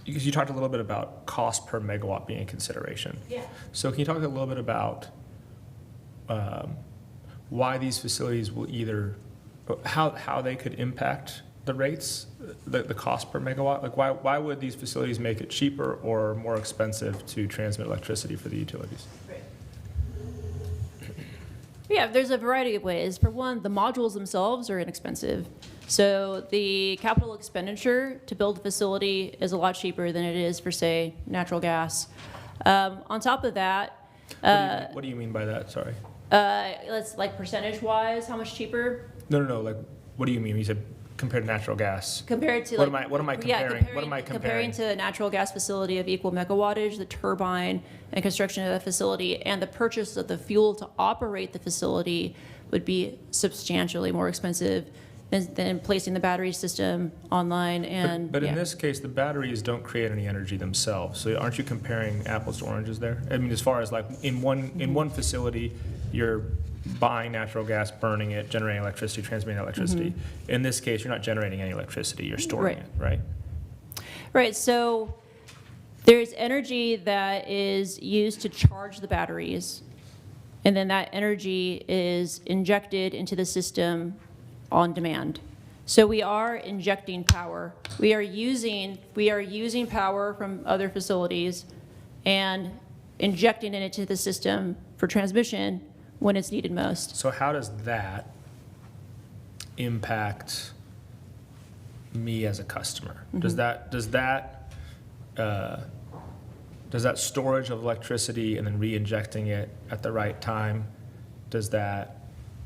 because you talked a little bit about cost per megawatt being a consideration. Yeah. So can you talk a little bit about why these facilities will either, how they could impact the rates, the cost per megawatt? Like why would these facilities make it cheaper or more expensive to transmit electricity for the utilities? Yeah, there's a variety of ways. For one, the modules themselves are inexpensive. So the capital expenditure to build a facility is a lot cheaper than it is for, say, natural gas. On top of that, What do you mean by that? Sorry. let's like percentage-wise, how much cheaper No. Like, what do you mean? You said compared to natural gas. compared to What like, am I yeah, comparing? What am I comparing? comparing to a natural gas facility of equal megawattage, the turbine and construction of the facility and the purchase of the fuel to operate the facility would be substantially more expensive than placing the battery system online. And But in yeah. this case, the batteries don't create any energy themselves. So aren't you comparing apples to oranges there? I mean, as far as like in one facility, you're buying natural gas, burning it, generating electricity, transmitting electricity. In this case, you're not generating any electricity, you're storing Mm-hmm. Right. it, right? Right, so there's energy that is used to charge the batteries, and then that energy is injected into the system on demand. So we are injecting power. We are using power from other facilities and injecting it into the system for transmission when it's needed most. So how does that impact me as a customer? Does that storage of electricity and then re-injecting it at the right time, does that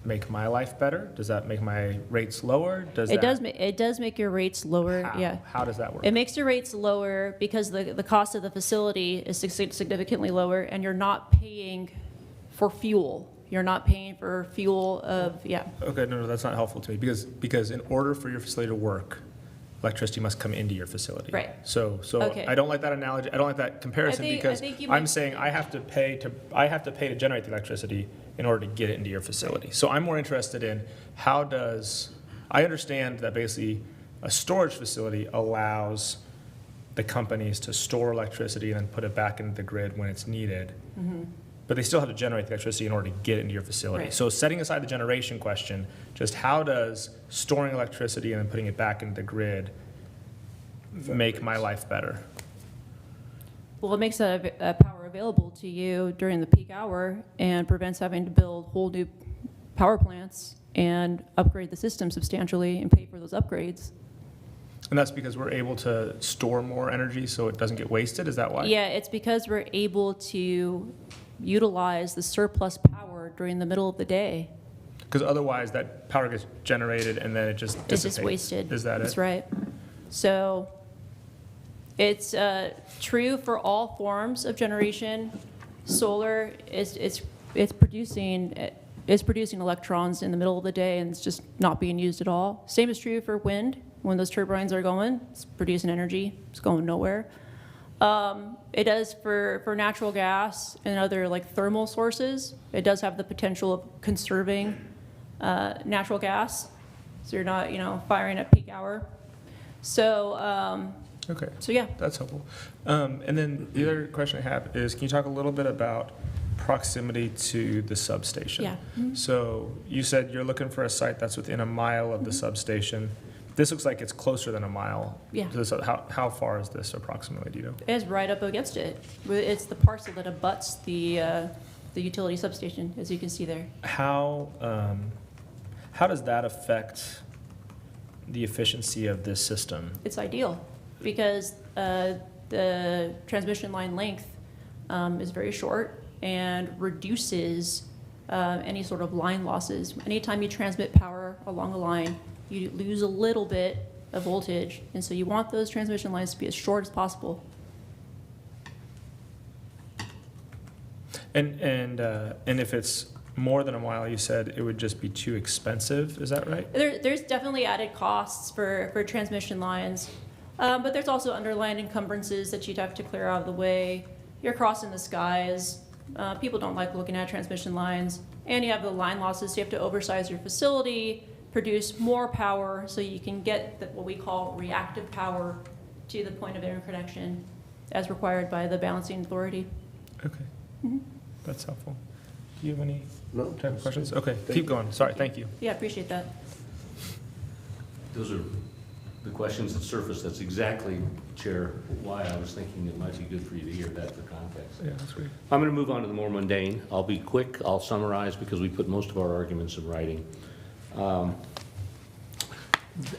make my life better? Does that make my rates lower? It does make your rates lower, How? yeah. How does that work? It makes your rates lower because the cost of the facility is significantly lower, and you're not paying for fuel. You're not paying for fuel of, yeah. Okay, no, that's not helpful to me because in order for your facility to work, electricity must come into your facility. Right. So Okay. I don't like that analogy. I don't like that comparison because I think you I'm might- saying I have to pay to generate the electricity in order to get it into your facility. So I'm more interested in I understand that basically a storage facility allows the companies to store electricity and then put it back into the grid when it's needed. But they still have to generate the electricity in order to get it into your facility. Right. So setting aside the generation question, just how does storing electricity and then putting it back into the grid make my life better? Well, it makes that power available to you during the peak hour and prevents having to build whole new power plants and upgrade the system substantially and pay for those upgrades. And that's because we're able to store more energy so it doesn't get wasted? Is that why? Yeah, it's because we're able to utilize the surplus power during the middle of the day. Because otherwise that power gets generated and then it just It's dissipates. just wasted. Is that it? That's right. So it's true for all forms of generation. Solar it's producing electrons in the middle of the day and it's just not being used at all. Same is true for wind. When those turbines are going, it's producing energy. It's going nowhere. It does for natural gas and other like thermal sources. It does have the potential of conserving natural gas, so you're not firing at peak hour. So Okay. so yeah. That's helpful. And then the other question I have is, can you talk a little bit about proximity to the substation? Yeah. So you said you're looking for a site that's within a mile of the substation. This looks like it's closer than a mile. Yeah. To the how far is this approximately, do you know? It's right up against it. It's the parcel that abuts the utility substation, as you can see there. How does that affect the efficiency of this system? It's ideal because the transmission line length is very short and reduces any sort of line losses. Anytime you transmit power along a line, you lose a little bit of voltage, and so you want those transmission lines to be as short as possible. And if it's more than a mile, you said it would just be too expensive, is that right? There's definitely added costs for transmission lines, but there's also underlying encumbrances that you'd have to clear out of the way. You're crossing the skies. People don't like looking at transmission lines. And you have the line losses, so you have to oversize your facility, produce more power so you can get what we call reactive power to the point of interconnection as required by the balancing authority. Okay. That's helpful. Do you have any No. type of questions? Okay, keep going. Sorry, thank you. Yeah, appreciate that. Those are the questions that surfaced. That's exactly, Chair, why I was thinking it might be good for you to hear that for context. Yeah, that's great. I'm going to move on to the more mundane. I'll be quick. I'll summarize because we put most of our arguments in writing.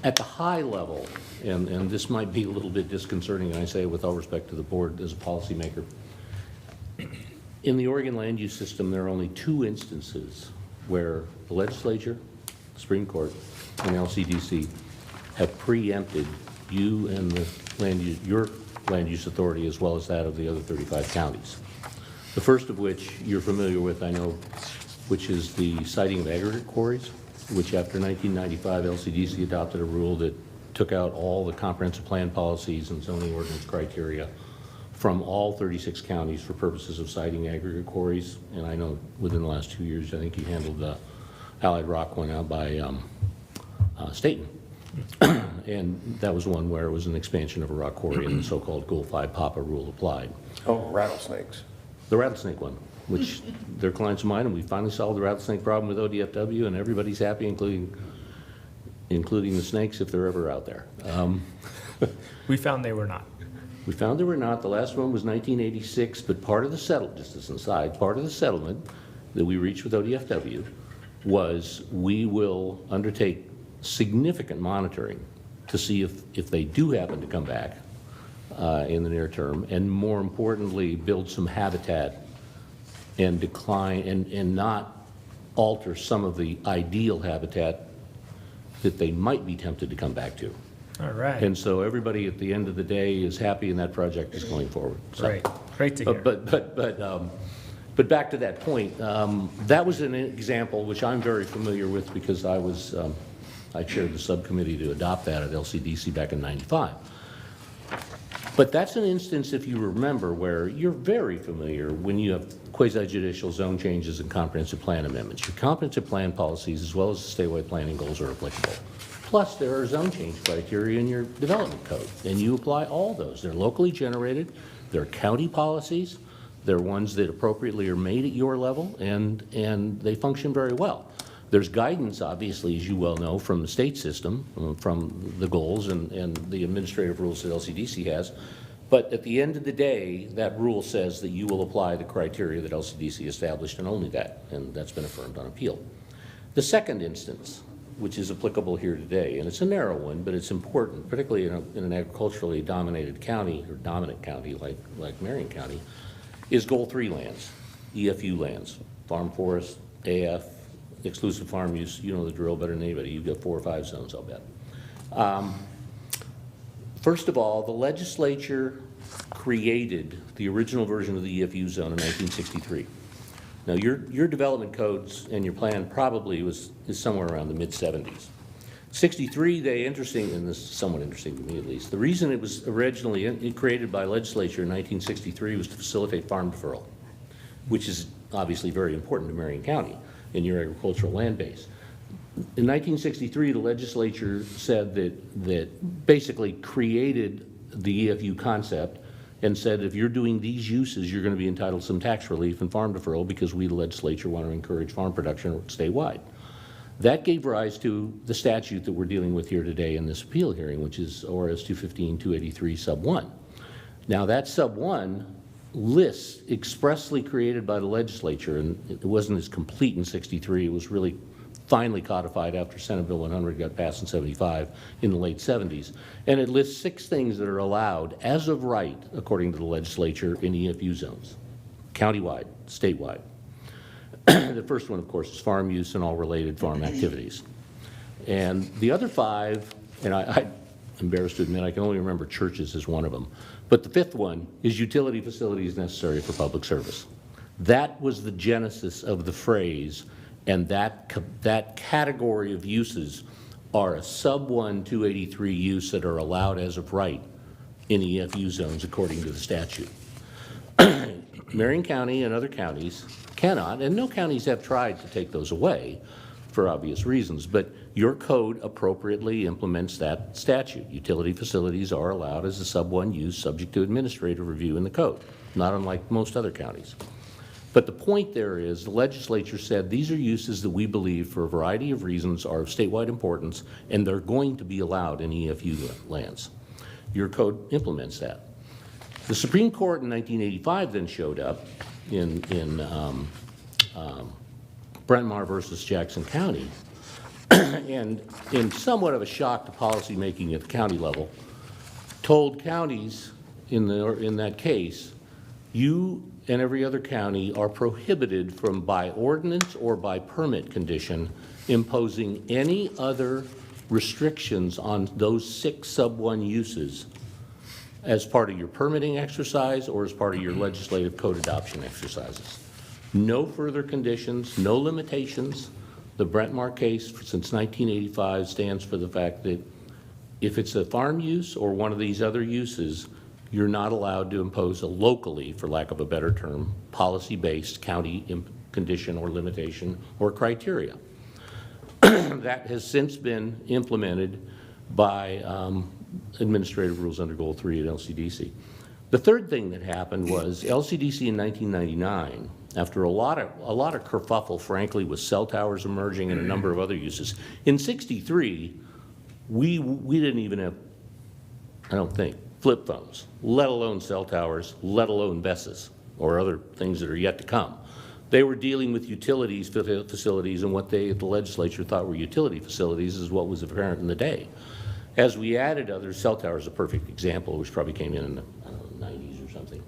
At the high level, and this might be a little bit disconcerting, and I say it with all respect to the board as a policymaker, in the Oregon land use system, there are only 2 instances where the legislature, the Supreme Court, and LCDC have preempted you and the your land use authority as well as that of the other 35 counties. The first of which you're familiar with, I know, which is the siting of aggregate quarries, which after 1995, LCDC adopted a rule that took out all the comprehensive plan policies and zoning ordinance criteria from all 36 counties for purposes of siting aggregate quarries. And I know within the last 2 years, I think you handled the Allied Rock one out by Staten. And that was one where it was an expansion of a rock quarry and the so-called Goal 5 Papa rule applied. Oh, rattlesnakes. The rattlesnake one, which they're clients of mine, and we finally solved the rattlesnake problem with ODFW, and everybody's happy, including the snakes if they're ever out there. We found they were not. We found they were not. The last one was 1986, but part of the settlement, just as an aside, part of the settlement that we reached with ODFW was we will undertake significant monitoring to see if they do happen to come back in the near term, and more importantly, build some habitat and decline and not alter some of the ideal habitat that they might be tempted to come back to. All right. And so everybody at the end of the day is happy and that project is going forward. So, Great. Great to hear. but back to that point, that was an example which I'm very familiar with because I chaired the subcommittee to adopt that at LCDC back in '95. But that's an instance, if you remember, where you're very familiar when you have quasi-judicial zone changes and comprehensive plan amendments. Your comprehensive plan policies, as well as the statewide planning goals, are applicable. Plus, there are zone change criteria in your development code, and you apply all those. They're locally generated, they're county policies, they're ones that appropriately are made at your level, and they function very well. There's guidance, obviously, as you well know, from the state system, from the goals and the administrative rules that LCDC has. But at the end of the day, that rule says that you will apply the criteria that LCDC established and only that, and that's been affirmed on appeal. The second instance, which is applicable here today, and it's a narrow one, but it's important, particularly in an agriculturally dominated county, or dominant county like Marion County, is Goal 3 lands, EFU lands, farm forest, AF, exclusive farm use. You know the drill better than anybody. You've got 4 or 5 zones, I'll bet. First of all, the legislature created the original version of the EFU zone in 1963. Now, your development codes and your plan probably is somewhere around the mid-70s. 63, and this is somewhat interesting to me at least, the reason it was originally created by legislature in 1963 was to facilitate farm deferral, which is obviously very important to Marion County in your agricultural land base. In 1963, the legislature said that basically created the EFU concept and said if you're doing these uses, you're going to be entitled to some tax relief and farm deferral because we, the legislature, want to encourage farm production statewide. That gave rise to the statute that we're dealing with here today in this appeal hearing, which is ORS 215-283 sub 1. Now that sub 1 lists expressly created by the legislature, and it wasn't as complete in 63, it was really finally codified after Senate Bill 100 got passed in 75 in the late 70s. And it lists 6 things that are allowed as of right, according to the legislature, in EFU zones, countywide, statewide. The first one, of course, is farm use and all related farm activities. And the other 5, and I'm embarrassed to admit I can only remember churches as one of them, but the 5th one is utility facilities necessary for public service. That was the genesis of the phrase, and that category of uses are a sub-1 283 use that are allowed as of right in EFU zones according to the statute. Marion County and other counties cannot, and no counties have tried to take those away for obvious reasons, but your code appropriately implements that statute. Utility facilities are allowed as a sub-1 use subject to administrative review in the code, not unlike most other counties. But the point there is the legislature said these are uses that we believe for a variety of reasons are of statewide importance, and they're going to be allowed in EFU lands. Your code implements that. The Supreme Court in 1985 then showed up in Brent Mawr versus Jackson County, and in somewhat of a shock to policymaking at the county level, told counties in that case, you and every other county are prohibited from, by ordinance or by permit condition, imposing any other restrictions on those 6 sub-1 uses as part of your permitting exercise or as part of your legislative code adoption exercises. No further conditions, no limitations. The Brent Mawr case since 1985 stands for the fact that if it's a farm use or one of these other uses, you're not allowed to impose a locally, for lack of a better term, policy-based county condition or limitation or criteria. That has since been implemented by administrative rules under Goal 3 at LCDC. The third thing that happened was LCDC in 1999, after a lot of kerfuffle, frankly, with cell towers emerging and a number of other uses. In '63, we didn't even have, I don't think, flip phones, let alone cell towers, let alone BESS or other things that are yet to come. They were dealing with utilities facilities, and what the legislature thought were utility facilities is what was apparent in the day. As we added others, cell tower is a perfect example, which probably came in the 90s or something.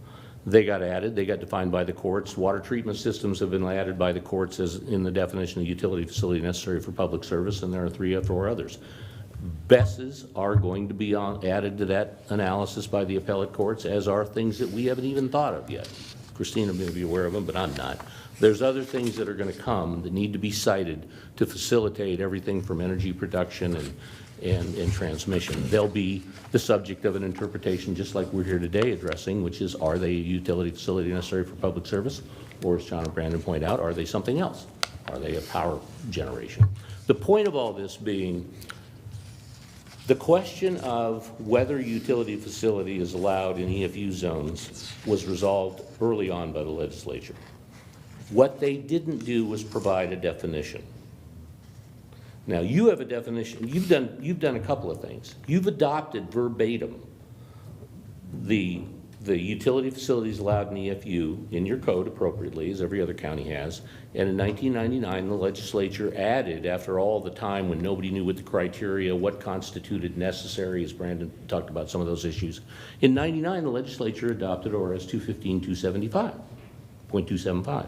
They got added, they got defined by the courts. Water treatment systems have been added by the courts as in the definition of utility facility necessary for public service, and there are 3 or 4 others. BESSes are going to be added to that analysis by the appellate courts, as are things that we haven't even thought of yet. Christina may be aware of them, but I'm not. There's other things that are going to come that need to be cited to facilitate everything from energy production and transmission. They'll be the subject of an interpretation just like we're here today addressing, which is, are they a utility facility necessary for public service? Or as John and Brandon point out, are they something else? Are they a power generation? The point of all this being, the question of whether utility facility is allowed in EFU zones was resolved early on by the legislature. What they didn't do was provide a definition. Now, you have a definition. You've done a couple of things. You've adopted verbatim the utility facilities allowed in EFU in your code appropriately, as every other county has. And in 1999, the legislature added, after all the time when nobody knew what the criteria, what constituted necessary, as Brandon talked about some of those issues. In '99, the legislature adopted ORS 215.275,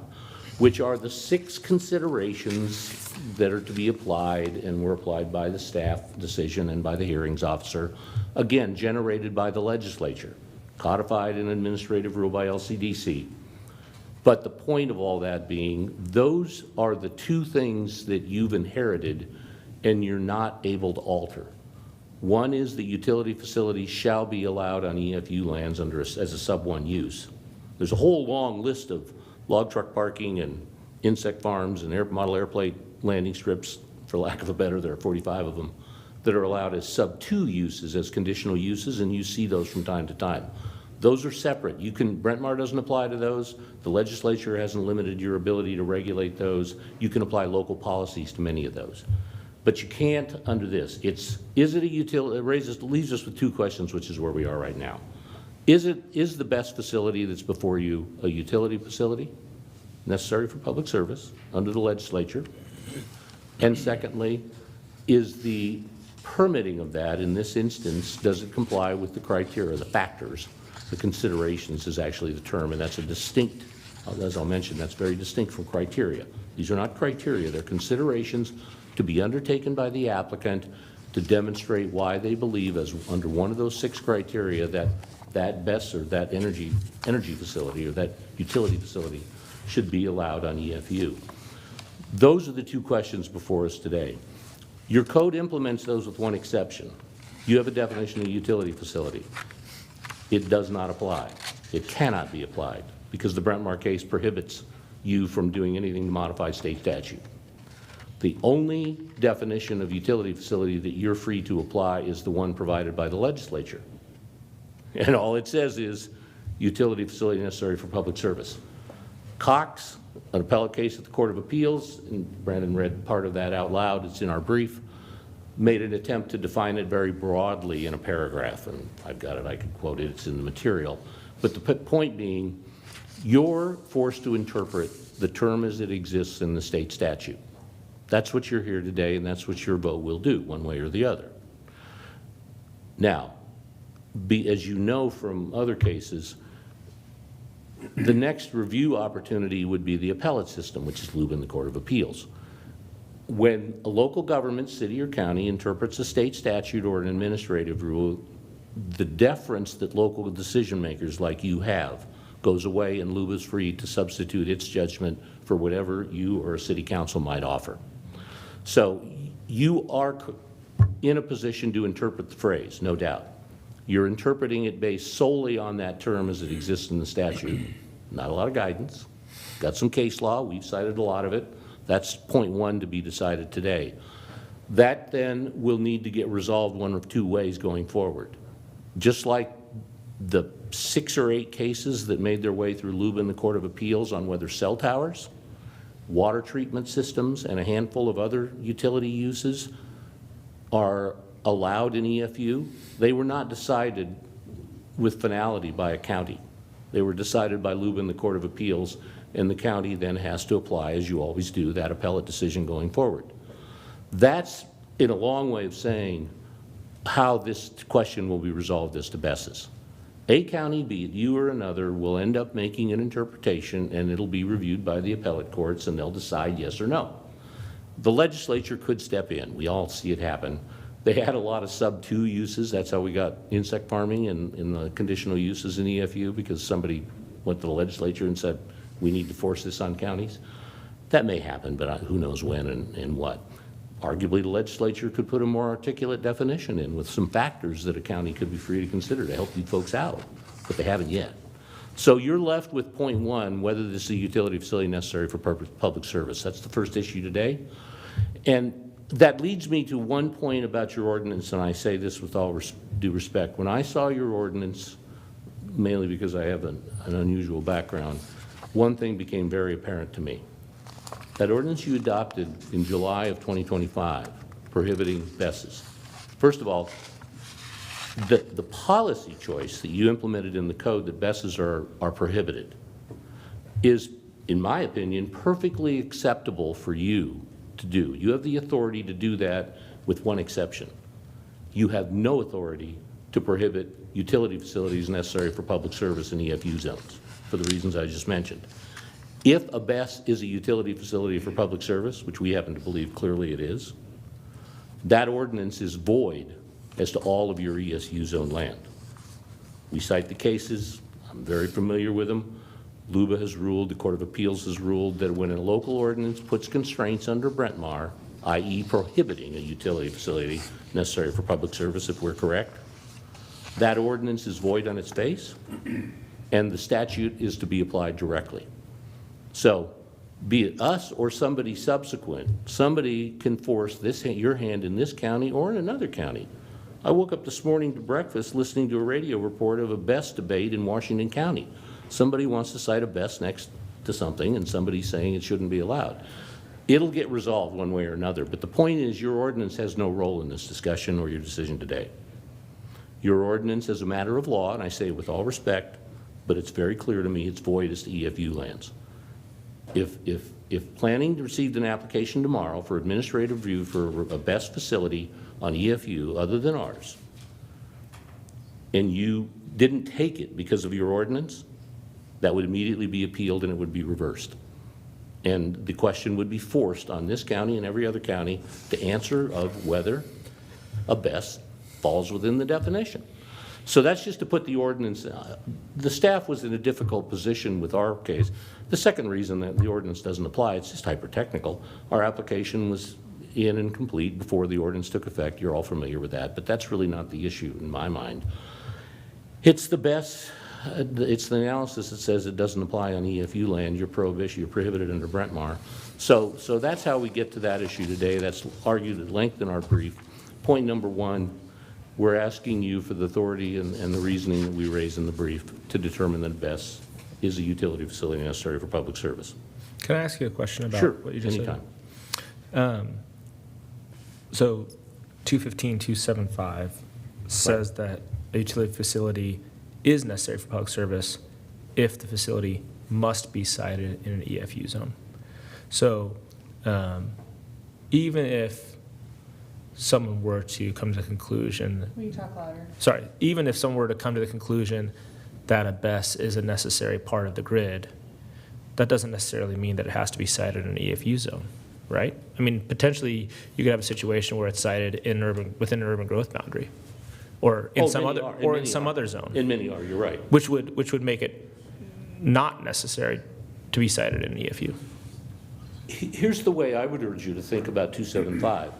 which are the 6 considerations that are to be applied and were applied by the staff decision and by the hearings officer, again, generated by the legislature, codified in administrative rule by LCDC. But the point of all that being, those are the 2 things that you've inherited and you're not able to alter. One is the utility facility shall be allowed on EFU lands as a sub-1 use. There's a whole long list of log truck parking and insect farms and model airplane landing strips, for lack of a better, there are 45 of them, that are allowed as sub-2 uses, as conditional uses, and you see those from time to time. Those are separate. Brent Mawr doesn't apply to those. The legislature hasn't limited your ability to regulate those. You can apply local policies to many of those. But you can't under this. Is it a utility? It leaves us with 2 questions, which is where we are right now. Is the best facility that's before you a utility facility necessary for public service under the legislature? And secondly, is the permitting of that in this instance, does it comply with the criteria, the factors? The considerations is actually the term, and that's a distinct, as I'll mention, that's very distinct from criteria. These are not criteria, they're considerations to be undertaken by the applicant to demonstrate why they believe, as under one of those 6 criteria, that BESS or that energy facility or that utility facility should be allowed on EFU. Those are the two questions before us today. Your code implements those with one exception. You have a definition of utility facility. It does not apply. It cannot be applied because the Brentmar case prohibits you from doing anything to modify state statute. The only definition of utility facility that you're free to apply is the one provided by the legislature. And all it says is utility facility necessary for public service. Cox, an appellate case at the Court of Appeals, and Brandon read part of that out loud, it's in our brief, made an attempt to define it very broadly in a paragraph, and I've got it, I can quote it, it's in the material. But the point being, you're forced to interpret the term as it exists in the state statute. That's what you're here today, and that's what your vote will do, one way or the other. Now, as you know from other cases, the next review opportunity would be the appellate system, which is Lubin, the Court of Appeals. When a local government, city or county, interprets a state statute or an administrative rule, the deference that local decision makers like you have goes away, and LUBA is free to substitute its judgment for whatever you or a city council might offer. So you are in a position to interpret the phrase, no doubt. You're interpreting it based solely on that term as it exists in the statute. Not a lot of guidance. Got some case law. We've cited a lot of it. That's point one to be decided today. That then will need to get resolved one of two ways going forward. Just like the 6 or 8 cases that made their way through LUBA in the Court of Appeals on whether cell towers, water treatment systems, and a handful of other utility uses are allowed in EFU, they were not decided with finality by a county. They were decided by LUBA in the Court of Appeals, and the county then has to apply, as you always do, that appellate decision going forward. That's in a long way of saying how this question will be resolved as to BESS. A county, be it you or another, will end up making an interpretation, and it'll be reviewed by the appellate courts, and they'll decide yes or no. The legislature could step in. We all see it happen. They had a lot of sub-2 uses. That's how we got insect farming and in the conditional uses in EFU, because somebody went to the legislature and said, we need to force this on counties. That may happen, but who knows when and what. Arguably, the legislature could put a more articulate definition in with some factors that a county could be free to consider to help you folks out, but they haven't yet. So you're left with point one, whether this is a utility facility necessary for public service. That's the first issue today. And that leads me to one point about your ordinance, and I say this with all due respect. When I saw your ordinance, mainly because I have an unusual background, one thing became very apparent to me. That ordinance you adopted in July of 2025, prohibiting BESS. First of all, the policy choice that you implemented in the code that BESS are prohibited is, in my opinion, perfectly acceptable for you to do. You have the authority to do that with one exception. You have no authority to prohibit utility facilities necessary for public service in EFU zones, for the reasons I just mentioned. If a BESS is a utility facility for public service, which we happen to believe clearly it is, that ordinance is void as to all of your ESU zone land. We cite the cases. I'm very familiar with them. LUBA has ruled, the Court of Appeals has ruled that when a local ordinance puts constraints under Brentmar, i.e. prohibiting a utility facility necessary for public service, if we're correct, that ordinance is void on its face, and the statute is to be applied directly. So, be it us or somebody subsequent, somebody can force your hand in this county or in another county. I woke up this morning to breakfast listening to a radio report of a BESS debate in Washington County. Somebody wants to cite a BESS next to something, and somebody's saying it shouldn't be allowed. It'll get resolved one way or another, but the point is your ordinance has no role in this discussion or your decision today. Your ordinance is a matter of law, and I say it with all respect, but it's very clear to me it's void as to EFU lands. If planning received an application tomorrow for administrative review for a BESS facility on EFU other than ours, and you didn't take it because of your ordinance, that would immediately be appealed and it would be reversed. And the question would be forced on this county and every other county to answer of whether a BESS falls within the definition. So that's just to put the ordinance, the staff was in a difficult position with our case. The second reason that the ordinance doesn't apply, it's just hyper-technical. Our application was in and complete before the ordinance took effect. You're all familiar with that, but that's really not the issue in my mind. It's the best, it's the analysis that says it doesn't apply on EFU land. You're prohibited under Brentmar. So that's how we get to that issue today. That's argued at length in our brief. Point number one, we're asking you for the authority and the reasoning that we raise in the brief to determine that BESS is a utility facility necessary for public service. Can I ask you a question about Sure, what you just anytime. said? So 215-275 says that a utility facility is necessary for public service if the facility must be sited in an EFU zone. So even if someone were to come to the conclusion, Will you talk louder? sorry, even if someone were to come to the conclusion that a BESS is a necessary part of the grid, that doesn't necessarily mean that it has to be sited in an EFU zone, right? I mean, potentially you could have a situation where it's sited in within an urban growth boundary, or in some many other, are, and or many in some are. other zone, And many are, you're right. which would make it not necessary to be sited in an EFU. Here's the way I would urge you to think about 275.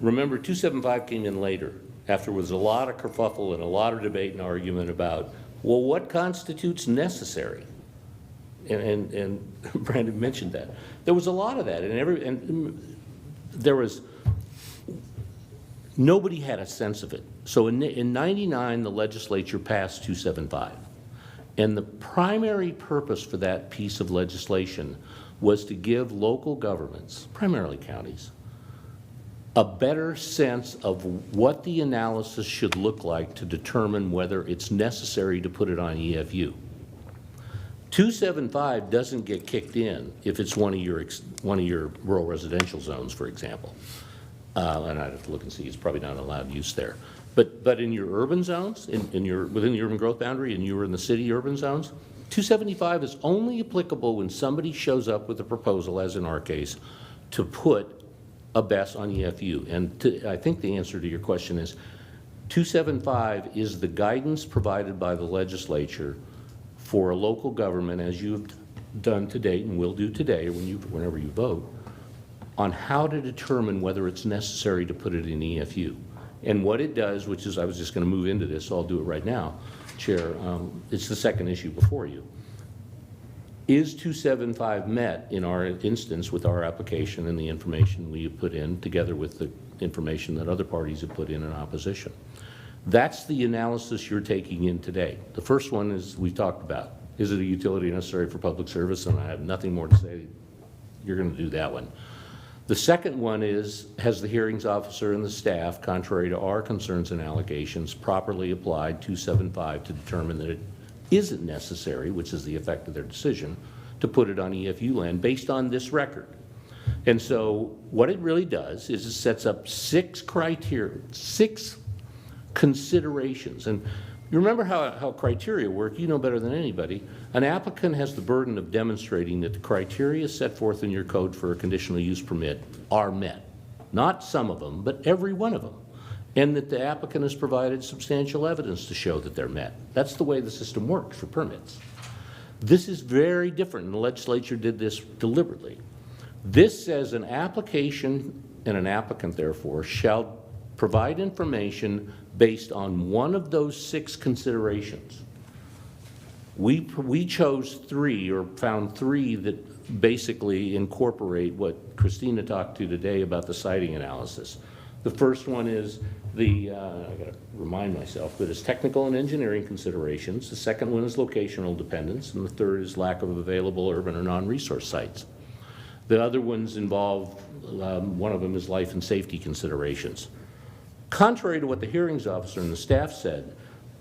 Remember, 275 came in later, after there was a lot of kerfuffle and a lot of debate and argument about, well, what constitutes necessary? And Brandon mentioned that. There was a lot of that, and there was, nobody had a sense of it. So in 99, the legislature passed 275. And the primary purpose for that piece of legislation was to give local governments, primarily counties, a better sense of what the analysis should look like to determine whether it's necessary to put it on EFU. 275 doesn't get kicked in if it's one of your rural residential zones, for example. And I'd have to look and see, it's probably not allowed use there. But in your urban zones, within the urban growth boundary, and you were in the city urban zones, 275 is only applicable when somebody shows up with a proposal, as in our case, to put a BESS on EFU. And I think the answer to your question is 275 is the guidance provided by the legislature for a local government, as you've done to date and will do today, whenever you vote, on how to determine whether it's necessary to put it in EFU. And what it does, which is, I was just going to move into this, so I'll do it right now, Chair, it's the second issue before you. Is 275 met in our instance with our application and the information we have put in, together with the information that other parties have put in opposition? That's the analysis you're taking in today. The first one is we've talked about. Is it a utility necessary for public service? And I have nothing more to say. You're going to do that one. The second one is, has the hearings officer and the staff, contrary to our concerns and allegations, properly applied 275 to determine that it isn't necessary, which is the effect of their decision, to put it on EFU land based on this record? And so what it really does is it sets up 6 criteria, 6 considerations. And you remember how criteria work, you know better than anybody. An applicant has the burden of demonstrating that the criteria set forth in your code for a conditional use permit are met. Not some of them, but every one of them. And that the applicant has provided substantial evidence to show that they're met. That's the way the system works for permits. This is very different, and the legislature did this deliberately. This says an application and an applicant, therefore, shall provide information based on one of those 6 considerations. We chose 3, or found 3, that basically incorporate what Christina talked to today about the siting analysis. The first one is I gotta remind myself, but it's technical and engineering considerations. The second one is locational dependence, and the third is lack of available urban or non-resource sites. The other ones involve, one of them is life and safety considerations. Contrary to what the hearings officer and the staff said,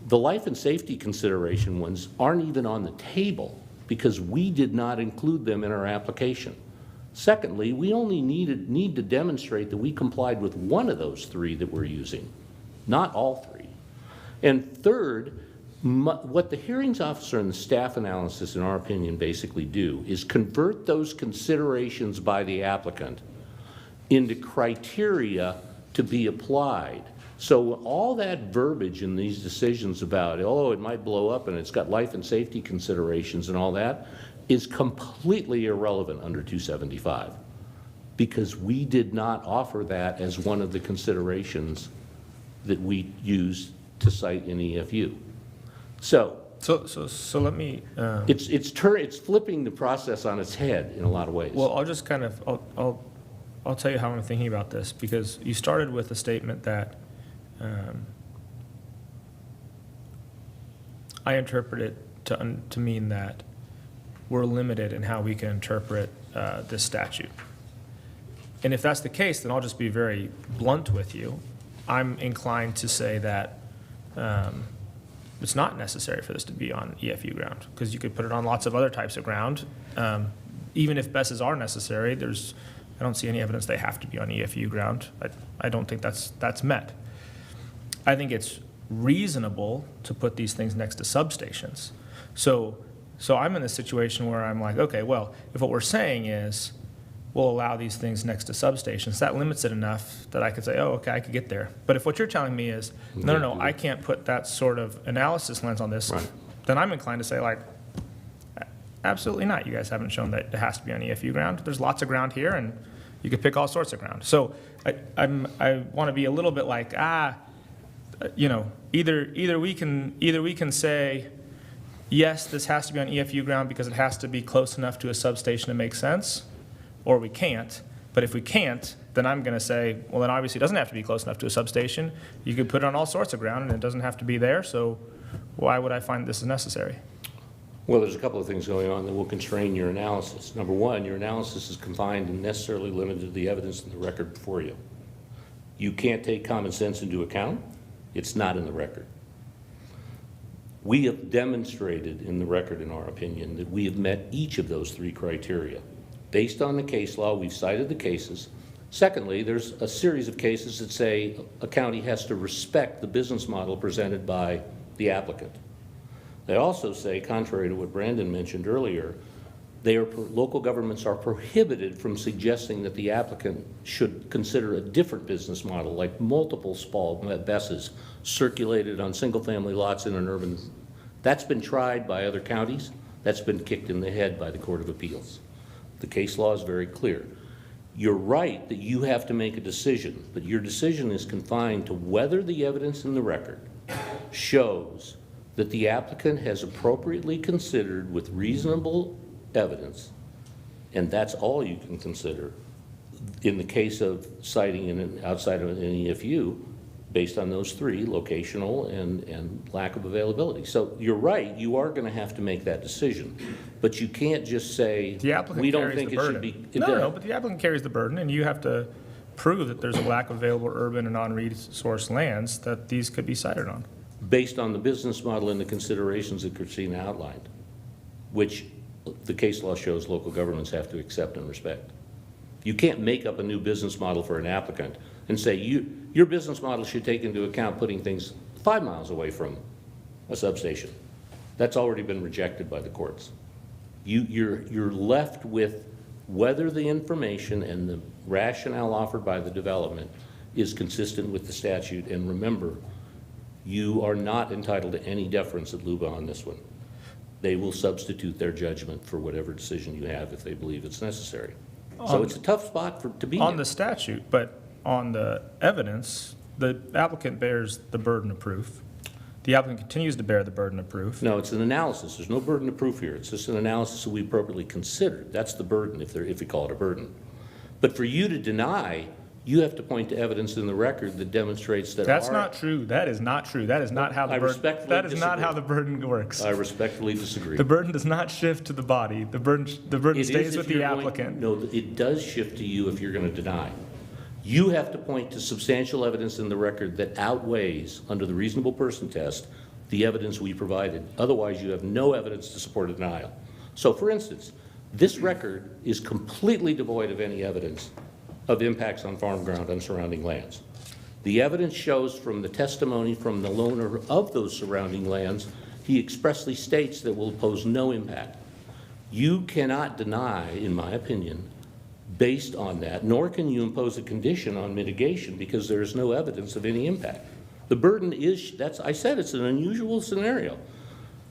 the life and safety consideration ones aren't even on the table because we did not include them in our application. Secondly, we only need to demonstrate that we complied with one of those 3 that we're using, not all 3. And third, what the hearings officer and the staff analysis, in our opinion, basically do is convert those considerations by the applicant into criteria to be applied So all that verbiage in these decisions about, oh, it might blow up and it's got life and safety considerations and all that, is completely irrelevant under 275, because we did not offer that as one of the considerations that we used to cite in EFU. So let me, it's flipping the process on its head in a lot of ways. well, I'll just kind of, I'll tell you how I'm thinking about this, because you started with a statement that I interpret it to mean that we're limited in how we can interpret this statute. And if that's the case, then I'll just be very blunt with you. I'm inclined to say that it's not necessary for this to be on EFU ground, because you could put it on lots of other types of ground. Even if BESs are necessary, I don't see any evidence they have to be on EFU ground. I don't think that's met. I think it's reasonable to put these things next to substations. So I'm in a situation where I'm like, okay, well, if what we're saying is we'll allow these things next to substations, that limits it enough that I could say, oh, okay, I could get there. But if what you're telling me is, no, I can't put that sort of analysis lens on this, Right. then I'm inclined to say, like, absolutely not. You guys haven't shown that it has to be on EFU ground. There's lots of ground here, and you could pick all sorts of ground. So I want to be a little bit like, either we can say, yes, this has to be on EFU ground because it has to be close enough to a substation to make sense, or we can't. But if we can't, then I'm going to say, well, then obviously it doesn't have to be close enough to a substation. You could put it on all sorts of ground, and it doesn't have to be there. So why would I find this is necessary? Well, there's a couple of things going on that will constrain your analysis. Number one, your analysis is confined and necessarily limited to the evidence in the record before you. You can't take common sense into account. It's not in the record. We have demonstrated in the record, in our opinion, that we have met each of those three criteria. Based on the case law, we've cited the cases. Secondly, there's a series of cases that say a county has to respect the business model presented by the applicant. They also say, contrary to what Brandon mentioned earlier, local governments are prohibited from suggesting that the applicant should consider a different business model, like multiple small BESs circulated on single-family lots in an urban. That's been tried by other counties. That's been kicked in the head by the Court of Appeals. The case law is very clear. You're right that you have to make a decision, but your decision is confined to whether the evidence in the record shows that the applicant has appropriately considered with reasonable evidence, and that's all you can consider in the case of citing outside of an EFU, based on those three, locational and lack of availability. So you're right, you are going to have to make that decision, but you can't just say, The applicant we don't carries think the it burden. should be. No, but the applicant carries the burden, and you have to prove that there's a lack of available urban and non-resource lands that these could be cited on. Based on the business model and the considerations that Christina outlined, which the case law shows local governments have to accept and respect. You can't make up a new business model for an applicant and say, your business model should take into account putting things 5 miles away from a substation. That's already been rejected by the courts. You're left with whether the information and the rationale offered by the development is consistent with the statute. And remember, you are not entitled to any deference at LUBA on this one. They will substitute their judgment for whatever decision you have if they believe it's necessary. So it's a tough spot to be in. On the statute, but on the evidence, the applicant bears the burden of proof. The applicant continues to bear the burden of proof. No, it's an analysis. There's no burden of proof here. It's just an analysis that we appropriately considered. That's the burden, if we call it a burden. But for you to deny, you have to point to evidence in the record that demonstrates that That's not true. That is not true. That is not how the I burden. respectfully That is not disagree. how the burden works. I respectfully disagree. The burden does not shift to the body. The burden It is stays if with the you're going- applicant. No, it does shift to you if you're going to deny. You have to point to substantial evidence in the record that outweighs, under the reasonable person test, the evidence we provided. Otherwise, you have no evidence to support a denial. So, for instance, this record is completely devoid of any evidence of impacts on farm ground and surrounding lands. The evidence shows from the testimony from the owner of those surrounding lands, he expressly states that will pose no impact. You cannot deny, in my opinion, based on that, nor can you impose a condition on mitigation because there is no evidence of any impact. The burden is, I said it's an unusual scenario,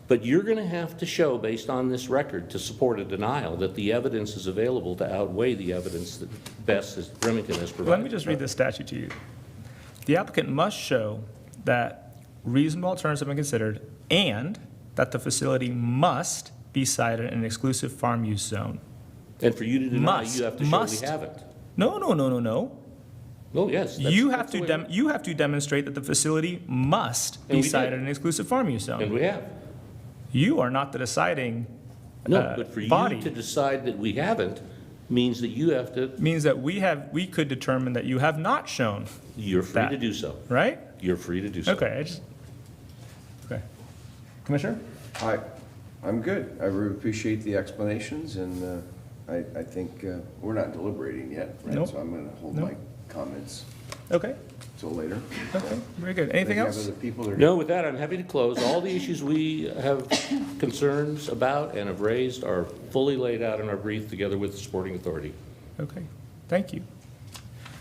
but you're going to have to show, based on this record, to support a denial that the evidence is available to outweigh the evidence that Remington has provided. Let me just read this statute to you. The applicant must show that reasonable alternatives have been considered and that the facility must be sited in an exclusive farm use zone. And for you to deny, Must. you have to show Must. we haven't. No. Oh, yes. You have that's the way- you have to demonstrate that the facility must And be we sited did. in an exclusive farm use And zone. we have. You are not the deciding No, but for you body. to decide that we haven't means that you have to, Means that we could determine that you have not shown, you're free to That. do so. right? You're free to do so. Okay, okay. Commissioner? I'm good. I really appreciate the explanations, and I think we're not deliberating yet, right? Nope. So I'm going to hold Nope. my comments Okay, till later. okay, very good. Anything Maybe have else? other people that are- No, with that, I'm happy to close. All the issues we have concerns about and have raised are fully laid out in our brief together with the supporting authority. Okay, thank you.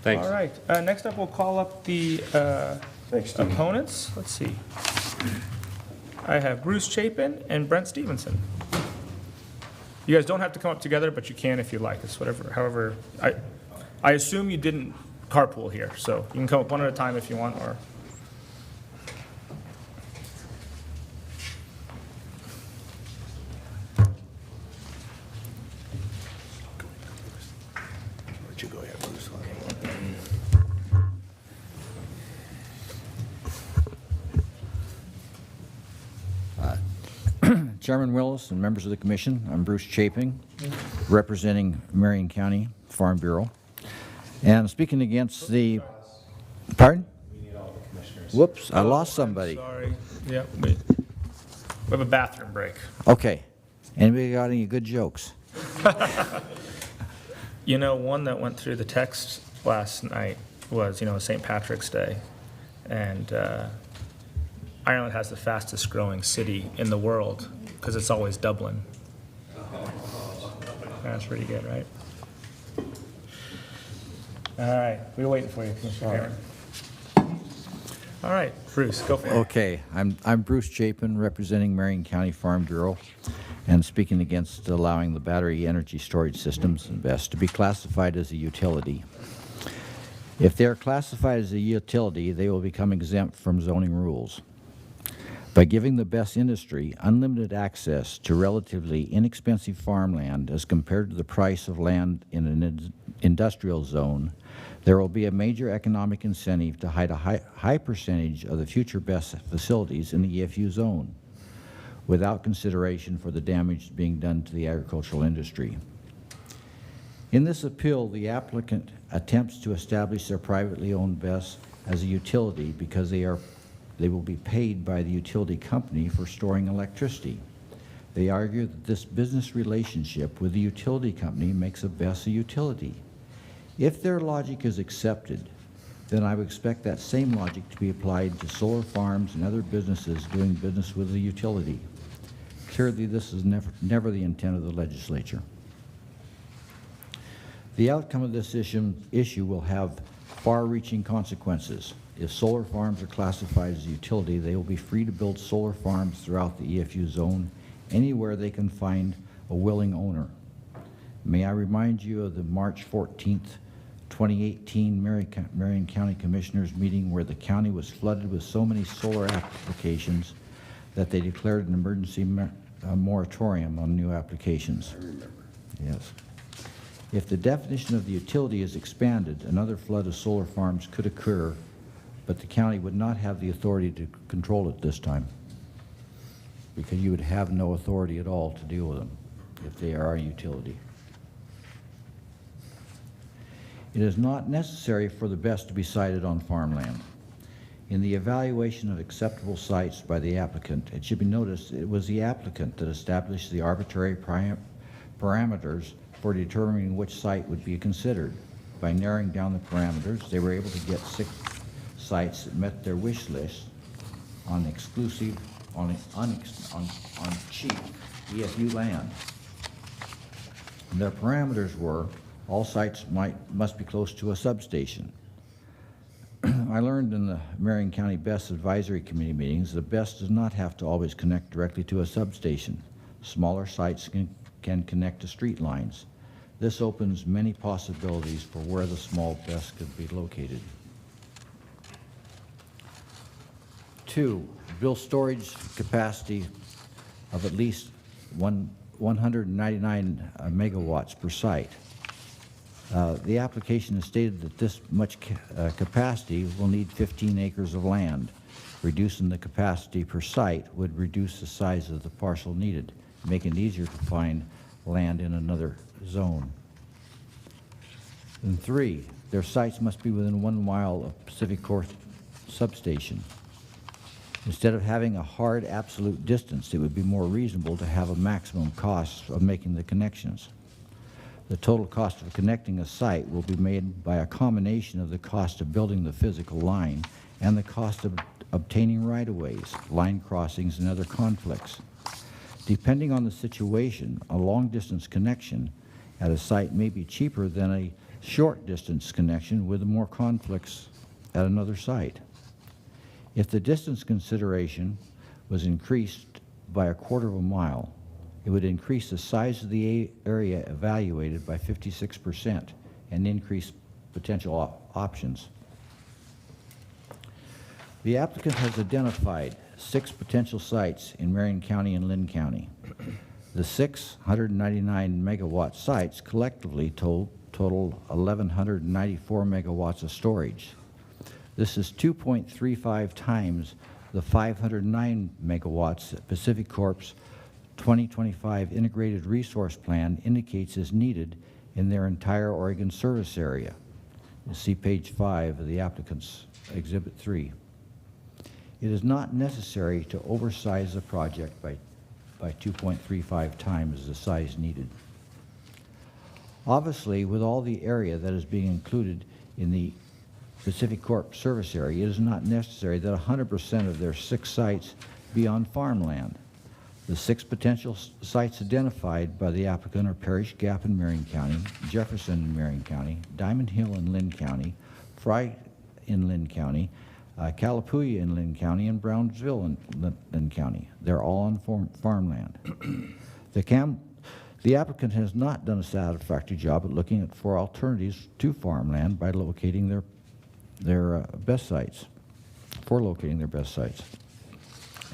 Thanks. All right, next up, we'll call up the Thanks, Steve. opponents. Let's see. I have Bruce Chapin and Brent Stevenson. You guys don't have to come up together, but you can if you like. It's whatever, however, I assume you didn't carpool here, so you can come up one at a time if you want, or. Chairman Willis and members of the commission, I'm Bruce Chapin, representing Marion County Farm Bureau. And speaking against the, pardon? We need all the commissioners. Whoops, I lost somebody. Sorry, yeah, we have a bathroom break. Okay. Anybody got any good jokes? You know, one that went through the text last night was, St. Patrick's Day. And Ireland has the fastest growing city in the world because it's always Dublin. That's pretty good, right? All right, we were waiting for you, Commissioner Aaron. All right, Bruce, go for it. Okay, I'm Bruce Chapin, representing Marion County Farm Bureau, and speaking against allowing the battery energy storage systems and BESS to be classified as a utility. If they are classified as a utility, they will become exempt from zoning rules. By giving the BESS industry unlimited access to relatively inexpensive farmland as compared to the price of land in an industrial zone, there will be a major economic incentive to hide a high percentage of the future BESS facilities in the EFU zone, without consideration for the damage being done to the agricultural industry. In this appeal, the applicant attempts to establish their privately owned BESS as a utility because they will be paid by the utility company for storing electricity. They argue that this business relationship with the utility company makes a BESS a utility. If their logic is accepted, then I would expect that same logic to be applied to solar farms and other businesses doing business with the utility. Clearly, this is never the intent of the legislature. The outcome of this issue will have far-reaching consequences. If solar farms are classified as a utility, they will be free to build solar farms throughout the EFU zone, anywhere they can find a willing owner. May I remind you of the March 14th, 2018 Marion County Commissioners meeting where the county was flooded with so many solar applications that they declared an emergency moratorium on new applications. I remember. Yes. If the definition of the utility is expanded, another flood of solar farms could occur, but the county would not have the authority to control it this time, because you would have no authority at all to deal with them if they are a utility. It is not necessary for the BESS to be sited on farmland. In the evaluation of acceptable sites by the applicant, it should be noticed it was the applicant that established the arbitrary parameters for determining which site would be considered. By narrowing down the parameters, they were able to get 6 sites that met their wish list on exclusive, on cheap EFU land. Their parameters were All sites must be close to a substation. I learned in the Marion County BEST Advisory Committee meetings that BEST does not have to always connect directly to a substation. Smaller sites can connect to street lines. This opens many possibilities for where the small BEST could be located. 2, build storage capacity of at least 199 megawatts per site. The application has stated that this much capacity will need 15 acres of land. Reducing the capacity per site would reduce the size of the parcel needed, making it easier to find land in another zone. And 3, their sites must be within 1 mile of Pacific Core substation. Instead of having a hard absolute distance, it would be more reasonable to have a maximum cost of making the connections. The total cost of connecting a site will be made by a combination of the cost of building the physical line and the cost of obtaining right-of-ways, line crossings, and other conflicts. Depending on the situation, a long-distance connection at a site may be cheaper than a short-distance connection with more conflicts at another site. If the distance consideration was increased by a quarter of a mile, it would increase the size of the area evaluated by 56% and increase potential options. The applicant has identified 6 potential sites in Marion County and Lynn County. The 699 megawatt sites collectively total 1,194 megawatts of storage. This is 2.35 times the 509 megawatts that Pacific Corp's 2025 Integrated Resource Plan indicates is needed in their entire Oregon service area. You see page 5 of the applicant's Exhibit 3. It is not necessary to oversize the project by 2.35 times the size needed. Obviously, with all the area that is being included in the Pacific Corp service area, it is not necessary that 100% of their 6 sites be on farmland. The 6 potential sites identified by the applicant are Parish Gap in Marion County, Jefferson in Marion County, Diamond Hill in Lynn County, Fry in Lynn County, Calapooya in Lynn County, and Brownsville in Lynn County. They're all on farmland. The applicant has not done a satisfactory job at looking for alternatives to farmland by locating their best sites,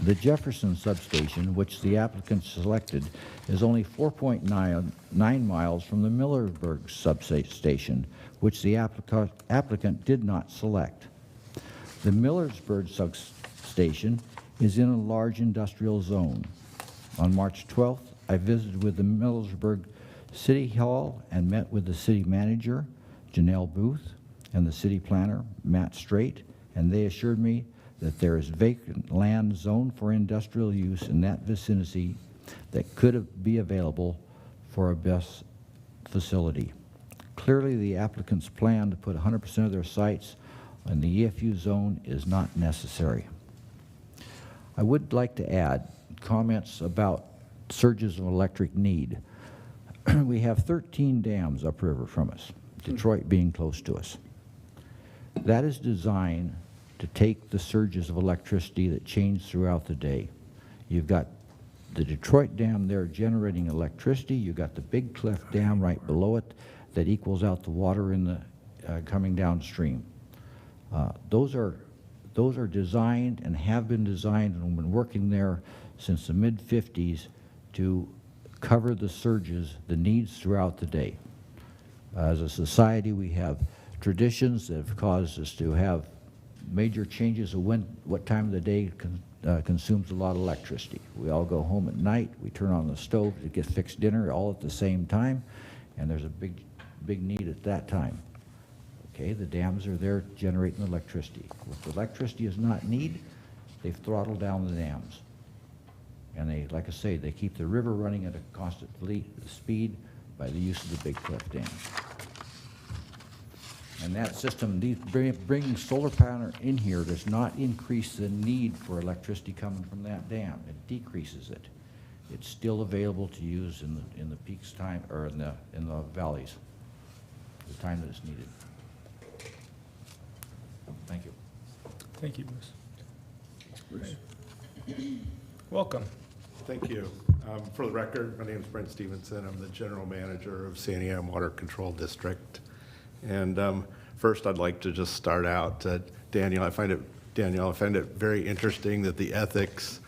The Jefferson substation, which the applicant selected, is only 4.9 miles from the Millersburg substation, which the applicant did not select. The Millersburg substation is in a large industrial zone. On March 12th, I visited with the Millersburg City Hall and met with the city manager, Janelle Booth, and the city planner, Matt Straight, and they assured me that there is vacant land zoned for industrial use in that vicinity that could be available for a BEST facility. Clearly, the applicant's plan to put 100% of their sites in the EFU zone is not necessary. I would like to add comments about surges of electric need. We have 13 dams upriver from us, Detroit being close to us. That is designed to take the surges of electricity that change throughout the day. You've got the Detroit Dam there generating electricity. You've got the Big Cliff Dam right below it that equals out the water in the coming downstream. Those are designed and have been designed and have been working there since the mid-50s to cover the surges, the needs throughout the day. As a society, we have traditions that have caused us to have major changes of what time of the day consumes a lot of electricity. We all go home at night, we turn on the stove to get fixed dinner all at the same time, and there's a big need at that time. Okay, the dams are there generating electricity. If the electricity is not needed, they've throttled down the dams. And they, like I say, they keep the river running at a constant speed by the use of the Big Cliff Dam. And that system, bringing solar power in here does not increase the need for electricity coming from that dam. It decreases it. It's still available to use in the peaks time or in the valleys. the time that is needed. Thank you. Thank you, Bruce. Welcome. Thank you. For the record, my name is Brent Stevenson. I'm the General Manager of Santiam Water Control District. And first, I'd like to just start out, Daniel, I find it very interesting that the Ethics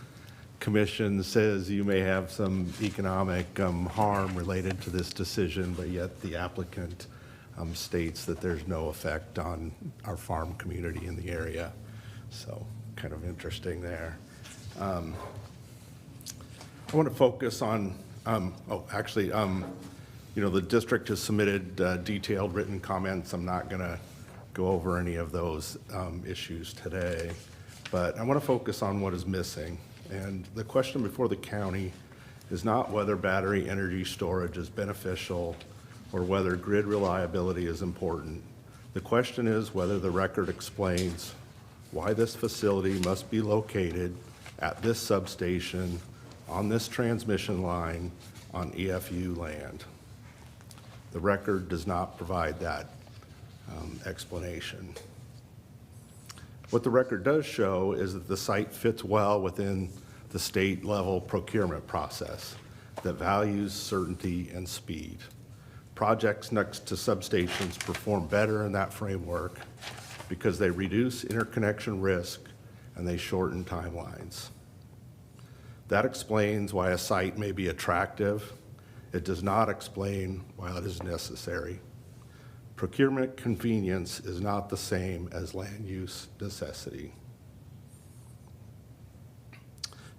Commission says you may have some economic harm related to this decision, but yet the applicant states that there's no effect on our farm community in the area. So kind of interesting there. I want to focus on, the district has submitted detailed written comments. I'm not going to go over any of those issues today, but I want to focus on what is missing. And the question before the county is not whether battery energy storage is beneficial or whether grid reliability is important. The question is whether the record explains why this facility must be located at this substation on this transmission line on EFU land. The record does not provide that explanation. What the record does show is that the site fits well within the state level procurement process that values certainty and speed. Projects next to substations perform better in that framework because they reduce interconnection risk and they shorten timelines. That explains why a site may be attractive. It does not explain why it is necessary. Procurement convenience is not the same as land use necessity.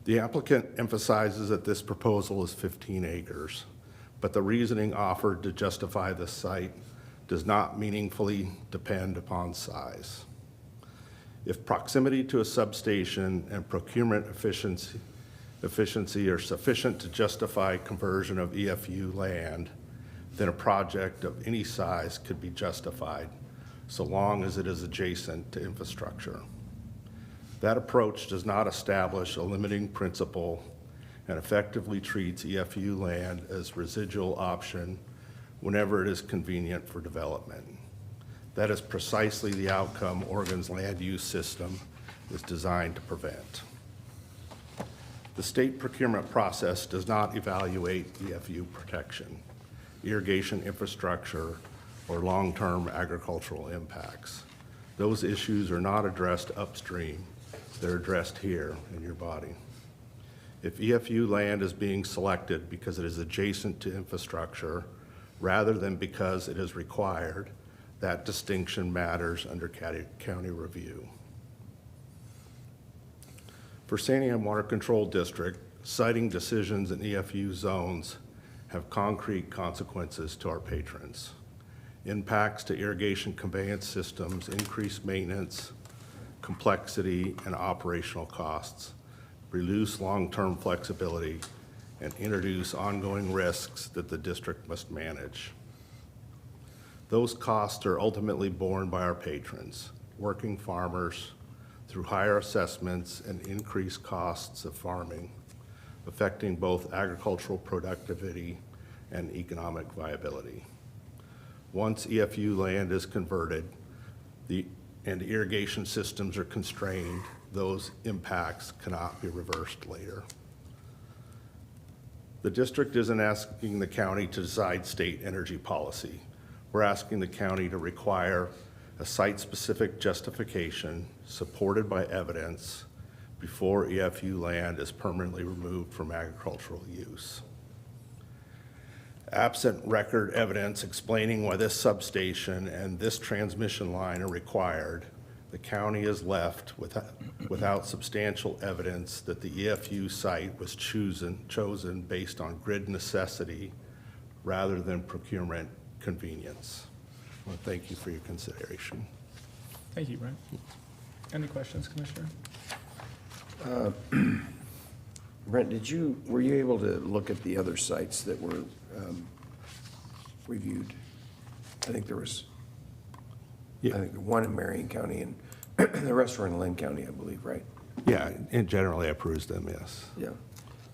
The applicant emphasizes that this proposal is 15 acres, but the reasoning offered to justify the site does not meaningfully depend upon size. If proximity to a substation and procurement efficiency are sufficient to justify conversion of EFU land, then a project of any size could be justified, so long as it is adjacent to infrastructure. That approach does not establish a limiting principle and effectively treats EFU land as residual option whenever it is convenient for development. That is precisely the outcome Oregon's land use system is designed to prevent. The state procurement process does not evaluate EFU protection, irrigation infrastructure, or long-term agricultural impacts. Those issues are not addressed upstream. They're addressed here in your body. If EFU land is being selected because it is adjacent to infrastructure rather than because it is required, that distinction matters under county review. For Santiam Water Control District, siting decisions in EFU zones have concrete consequences to our patrons. Impacts to irrigation conveyance systems, increased maintenance, complexity, and operational costs, reduce long-term flexibility, and introduce ongoing risks that the district must manage. Those costs are ultimately borne by our patrons, working farmers, through higher assessments and increased costs of farming, affecting both agricultural productivity and economic viability. Once EFU land is converted and irrigation systems are constrained, those impacts cannot be reversed later. The district isn't asking the county to decide state energy policy. We're asking the county to require a site-specific justification supported by evidence before EFU land is permanently removed from agricultural use. Absent record evidence explaining why this substation and this transmission line are required, the county is left without substantial evidence that the EFU site was chosen based on grid necessity rather than procurement convenience. Well, thank you for your consideration. Thank you, Brent. Any questions, Commissioner? Brent, were you able to look at the other sites that were reviewed? I think there was, Yeah. I think one in Marion County and the rest were in Lynn County, I believe, right? Yeah, and generally I peruse them, yes. Yeah.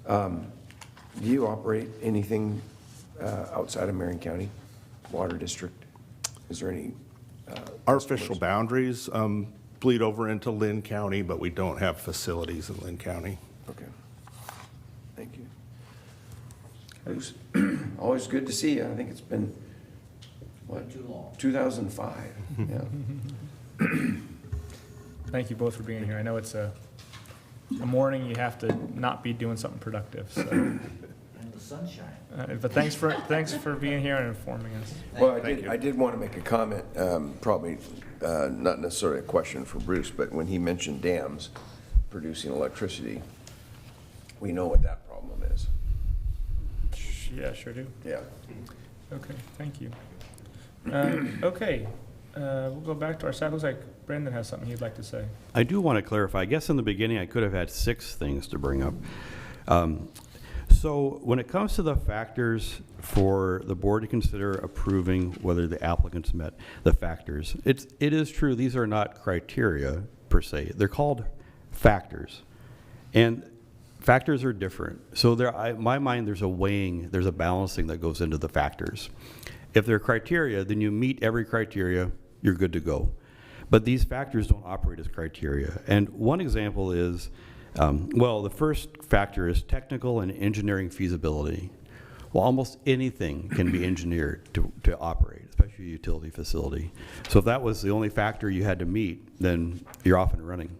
Do you operate anything outside of Marion County Water District? Is there any? Our official boundaries bleed over into Lynn County, but we don't have facilities in Lynn County. Okay. Thank you. Bruce, always good to see you. I think it's been, what? Too long. 2005, yeah. Thank you both for being here. I know it's a morning you have to not be doing something productive, so. And the sunshine. But thanks for being here and informing us. Well, Thank you. I did want to make a comment, probably not necessarily a question for Bruce, but when he mentioned dams producing electricity, we know what that problem is. Yeah, sure do. Yeah. Okay, thank you. Okay, we'll go back to our side. Looks like Brendan has something he'd like to say. I do want to clarify. I guess in the beginning I could have had 6 things to bring up. So when it comes to the factors for the board to consider approving whether the applicants met the factors, it is true these are not criteria per se. They're called factors. And factors are different. So in my mind, there's a weighing, there's a balancing that goes into the factors. If they're criteria, then you meet every criteria, you're good to go. But these factors don't operate as criteria. And one example is, well, the first factor is technical and engineering feasibility. Well, almost anything can be engineered to operate, especially a utility facility. So if that was the only factor you had to meet, then you're off and running.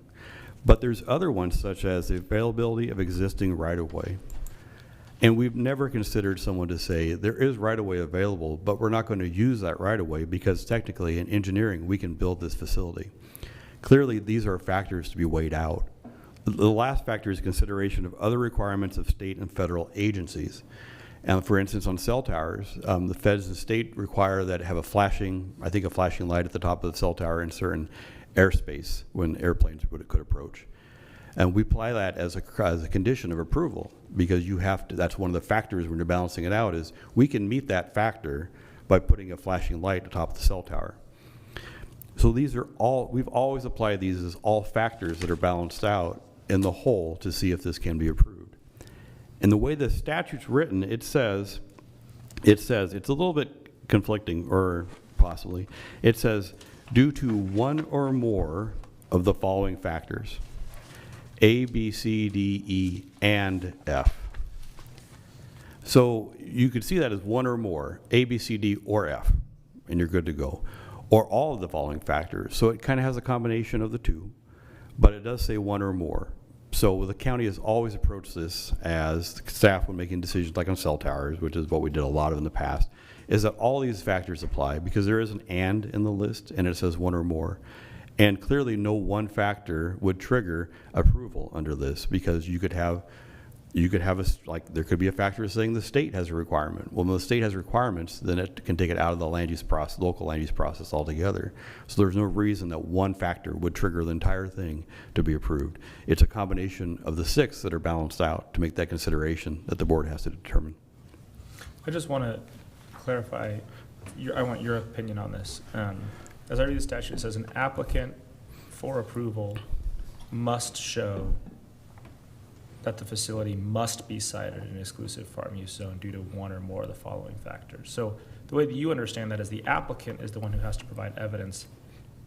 But there's other ones such as the availability of existing right-of-way. And we've never considered someone to say, there is right-of-way available, but we're not going to use that right-of-way because technically in engineering, we can build this facility. Clearly, these are factors to be weighed out. The last factor is consideration of other requirements of state and federal agencies. And for instance, on cell towers, the feds and state require that have a flashing light at the top of the cell tower in certain airspace when airplanes could approach. And we apply that as a condition of approval because you have to, that's one of the factors when you're balancing it out is we can meet that factor by putting a flashing light at the top of the cell tower. So these are all, we've always applied these as all factors that are balanced out in the whole to see if this can be approved. And the way the statute's written, it says, it's a little bit conflicting, or possibly, it says, due to one or more of the following factors, A, B, C, D, E, and F. So you could see that as one or more, A, B, C, D, or F, and you're good to go. Or all of the following factors. So it kind of has a combination of the two, but it does say one or more. So the county has always approached this as staff when making decisions like on cell towers, which is what we did a lot of in the past, is that all these factors apply because there is an and in the list and it says one or more. And clearly no one factor would trigger approval under this because you could have there could be a factor saying the state has a requirement. Well, when the state has requirements, then it can take it out of the land use process, local land use process altogether. So there's no reason that one factor would trigger the entire thing to be approved. It's a combination of the 6 that are balanced out to make that consideration that the board has to determine. I just want to clarify, I want your opinion on this. As I read the statute, it says an applicant for approval must show that the facility must be sited in an exclusive farm use zone due to one or more of the following factors. So the way that you understand that is the applicant is the one who has to provide evidence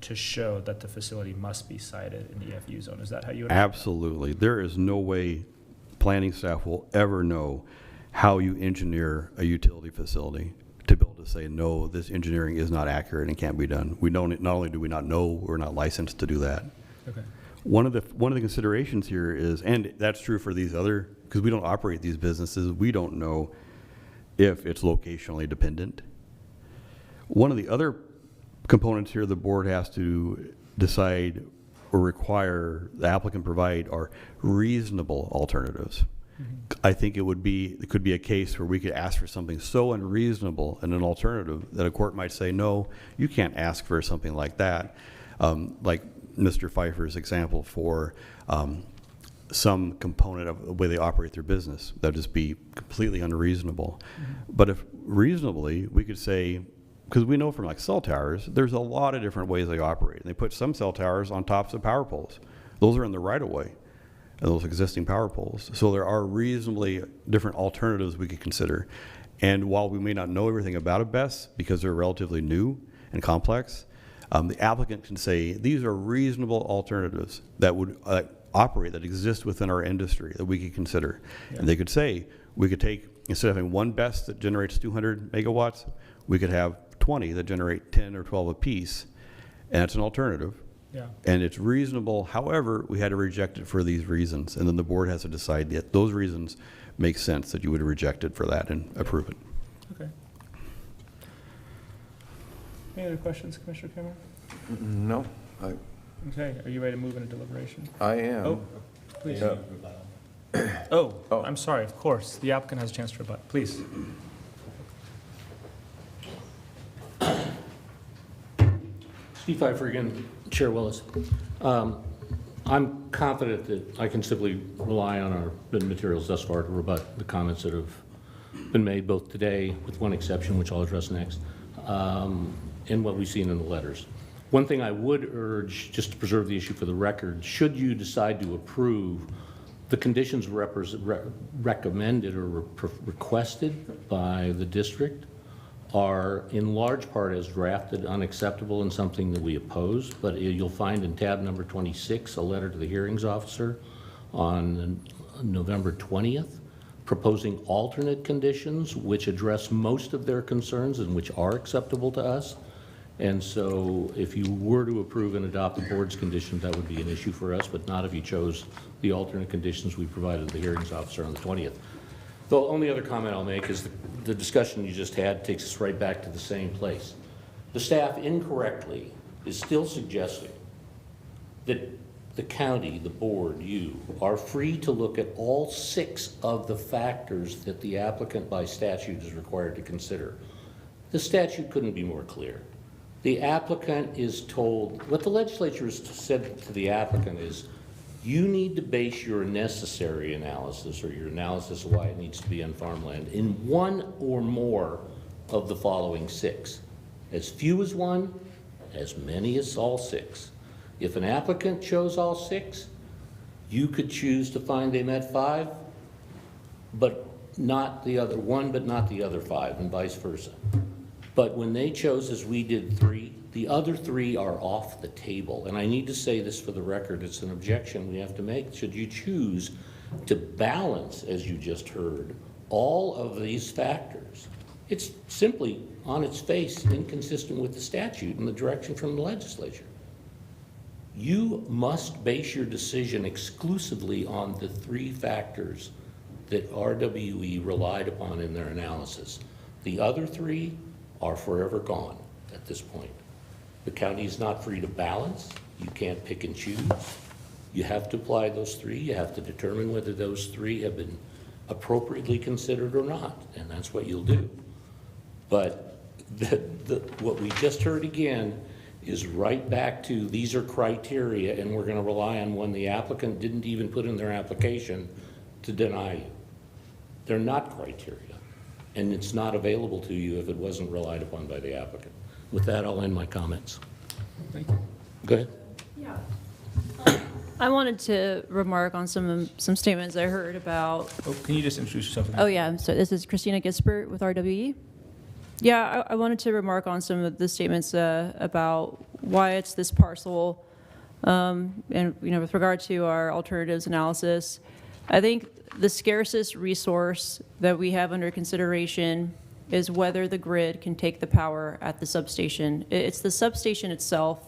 to show that the facility must be sited in the EFU zone. Is that how you understand Absolutely. There is no way planning staff will ever know how you engineer a utility facility to be able to say, no, this engineering is not accurate and can't be done. We don't, not only do we not know, we're not licensed to do that. Okay. One of the considerations here is, and that's true for these other, because we don't operate these businesses, we don't know if it's locationally dependent. One of the other components here the board has to decide or require the applicant provide are reasonable alternatives. Mm-hmm. I think it could be a case where we could ask for something so unreasonable and an alternative that a court might say, no, you can't ask for something like that. Like Mr. Pfeiffer's example for some component of the way they operate their business. That would just be completely unreasonable. Mm-hmm. But if reasonably, we could say, because we know from like cell towers, there's a lot of different ways they operate. And they put some cell towers on tops of power poles. Those are in the right of way of those existing power poles. So there are reasonably different alternatives we could consider. And while we may not know everything about a BESS because they're relatively new, and complex, the applicant can say, these are reasonable alternatives that would operate, that exist within our industry that we could consider. Yeah. And they could say, we could take, instead of having one BESS that generates 200 megawatts, we could have 20 that generate 10 or 12 apiece, and it's an alternative. Yeah. And it's reasonable. However, we had to reject it for these reasons, and then the board has to decide that those reasons make sense, that you would reject it for that and approve it. Okay. Any other questions, Commissioner Kimmer? No, Okay, are you ready to move into deliberation? I am. Oh, please. Yeah. Oh, Oh. I'm sorry, of course. The applicant has a chance to rebut. Please. Steve Pfeiffer again, Chair Willis. I'm confident that I can simply rely on our written materials thus far to rebut the comments that have been made both today, with one exception, which I'll address next, and what we've seen in the letters. One thing I would urge, just to preserve the issue for the record, should you decide to approve the conditions recommended or requested by the district are in large part as drafted unacceptable and something that we oppose, but you'll find in tab number 26 a letter to the hearings officer on November 20th proposing alternate conditions which address most of their concerns and which are acceptable to us. And so if you were to approve and adopt the board's conditions, that would be an issue for us, but not if you chose the alternate conditions we provided the hearings officer on the 20th. The only other comment I'll make is the discussion you just had takes us right back to the same place. The staff incorrectly is still suggesting that the county, the board, you, are free to look at all 6 of the factors that the applicant by statute is required to consider. The statute couldn't be more clear. The applicant is told, what the legislature has said to the applicant is, you need to base your necessary analysis or your analysis of why it needs to be on farmland in one or more of the following 6. As few as one, as many as all 6. If an applicant chose all 6, you could choose to find they met 5, but not the other 1, but not the other 5, and vice versa. But when they chose, as we did, 3, the other 3 are off the table. And I need to say this for the record, it's an objection we have to make. Should you choose to balance, as you just heard, all of these factors, it's simply, on its face, inconsistent with the statute and the direction from the legislature. You must base your decision exclusively on the 3 factors that RWE relied upon in their analysis. The other 3 are forever gone at this point. The county is not free to balance. You can't pick and choose. You have to apply those 3. You have to determine whether those 3 have been appropriately considered or not, and that's what you'll do. But what we just heard again is right back to these are criteria, and we're going to rely on one the applicant didn't even put in their application to deny you. They're not criteria, and it's not available to you if it wasn't relied upon by the applicant. With that, I'll end my comments. Thank you. Go ahead. I wanted to remark on some statements I heard about. Oh, can you just introduce yourself again? Oh yeah, so this is Christina Gisbert with RWE. Yeah, I wanted to remark on some of the statements about why it's this parcel, and with regard to our alternatives analysis. I think the scarcest resource that we have under consideration is whether the grid can take the power at the substation. It's the substation itself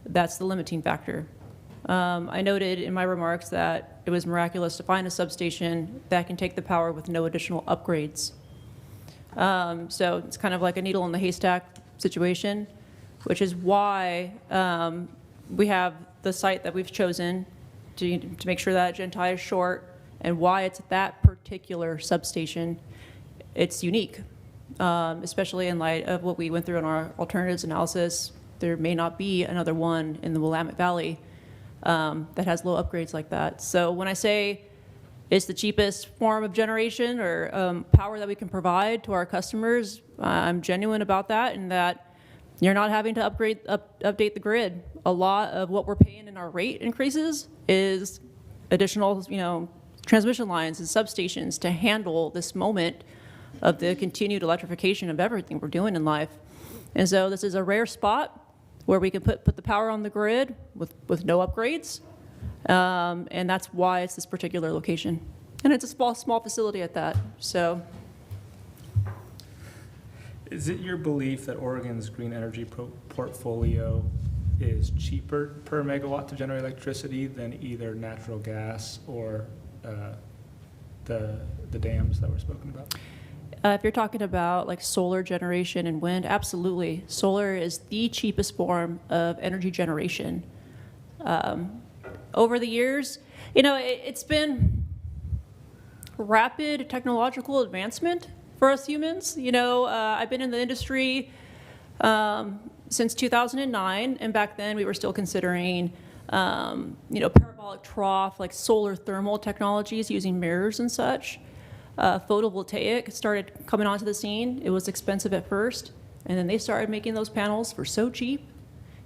that's the limiting factor. I noted in my remarks that it was miraculous to find a substation that can take the power with no additional upgrades. So it's kind of like a needle in the haystack situation, which is why we have the site that we've chosen to make sure that Gentai is short, and why it's that particular substation. It's unique, especially in light of what we went through in our alternatives analysis. There may not be another one in the Willamette Valley that has low upgrades like that. So when I say it's the cheapest form of generation or power that we can provide to our customers, I'm genuine about that, and that you're not having to update the grid. A lot of what we're paying in our rate increases is additional, transmission lines and substations to handle this moment of the continued electrification of everything we're doing in life. And so this is a rare spot where we can put the power on the grid with no upgrades. And that's why it's this particular location. And it's a small facility at that, so. Is it your belief that Oregon's green energy portfolio is cheaper per megawatt to generate electricity than either natural gas or the dams that were spoken about? If you're talking about like solar generation and wind, absolutely. Solar is the cheapest form of energy generation. Over the years, it's been rapid technological advancement for us humans. I've been in the industry since 2009, and back then we were still considering, parabolic trough, like solar thermal technologies using mirrors and such. Photovoltaic started coming onto the scene. It was expensive at first, and then they started making those panels for so cheap.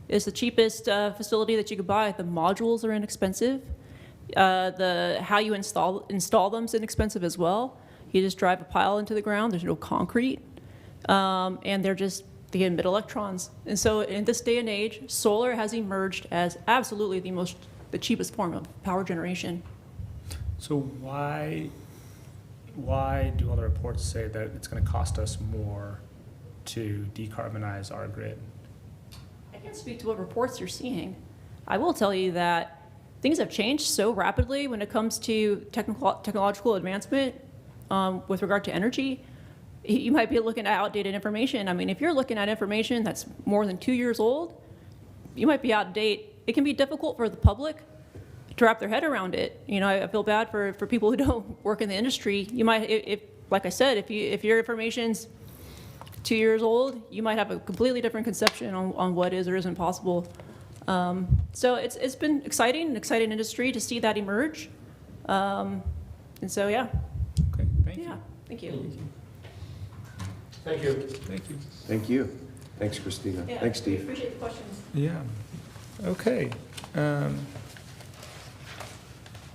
It's the cheapest facility that you could buy. The modules are inexpensive. How you install them is inexpensive as well. You just drive a pile into the ground. There's no concrete, and they emit electrons. And so, in this day and age, solar has emerged as absolutely the cheapest form of power generation. So why do all the reports say that it's going to cost us more to decarbonize our grid? I can't speak to what reports you're seeing. I will tell you that things have changed so rapidly when it comes to technological advancement with regard to energy. You might be looking at outdated information. I mean, if you're looking at information that's more than 2 years old, you might be out of date. It can be difficult for the public to wrap their head around it. I feel bad for people who don't work in the industry. You might, like I said, if your information's 2 years old, you might have a completely different conception on what is or isn't possible. So it's been an exciting industry to see that emerge. And so, yeah. Okay, thank you. Yeah, thank you. Thank you. Thank you. Thank you. Thanks, Christina. Yeah, Thanks, Steve. Appreciate the questions. Yeah. Okay. We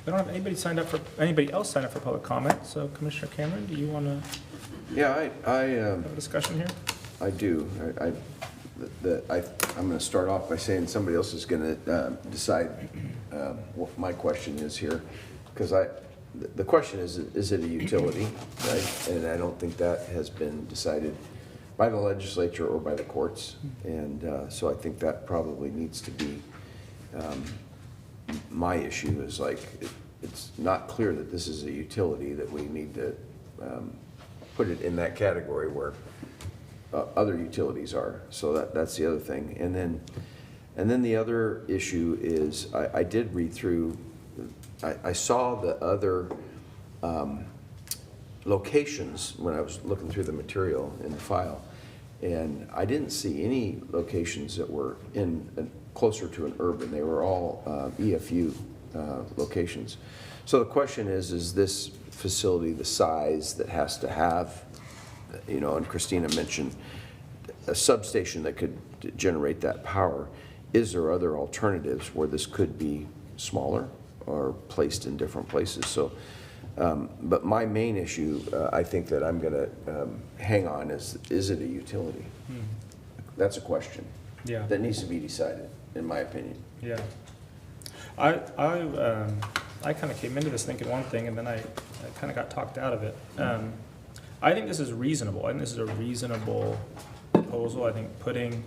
don't have anybody else signed up for public comment. So, Commissioner Cameron, do you want to Yeah, have a discussion here? I do. I'm going to start off by saying somebody else is going to decide what my question is here, because the question is it a utility, right? And I don't think that has been decided by the legislature or by the courts, and so I think that probably needs to be my issue. Is like it's not clear that this is a utility, that we need to put it in that category where other utilities are. So that's the other thing. And then the other issue is I did read through. I saw the other locations when I was looking through the material in the file, and I didn't see any locations that were closer to an urban. They were all EFU locations. So the question is this facility the size that has to have, and Christina mentioned a substation that could generate that power. Is there other alternatives where this could be smaller or placed in different places? So, but my main issue, I think that I'm going to hang on is it a utility? That's a question. Yeah. That needs to be decided, in my opinion. Yeah. I kind of came into this thinking one thing, and then I kind of got talked out of it. I think this is reasonable. I think this is a reasonable proposal. I think putting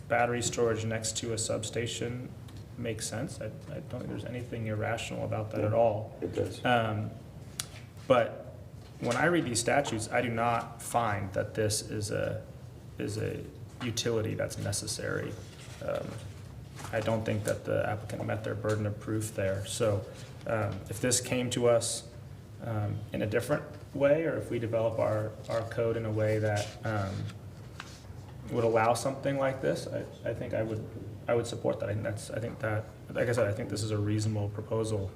battery storage next to a substation makes sense. I don't think there's anything irrational about that at all. It does. But when I read these statutes, I do not find that this is a utility that's necessary. I don't think that the applicant met their burden of proof there. So if this came to us in a different way, or if we develop our code in a way that would allow something like this, I think I would support that. I think that, like I said, I think this is a reasonable proposal,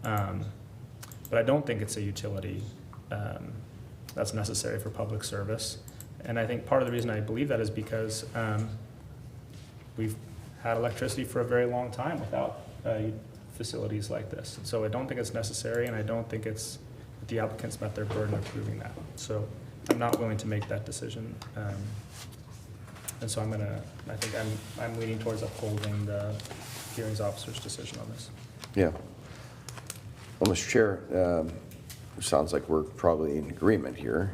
but I don't think it's a utility that's necessary for public service. And I think part of the reason I believe that is because we've had electricity for a very long time without facilities like this. And so I don't think it's necessary, and I don't think it's the applicants met their burden of proving that. So I'm not willing to make that decision And so I think I'm leaning towards upholding the hearings officer's decision on this. Yeah. Well, Mr. Chair, sounds like we're probably in agreement here.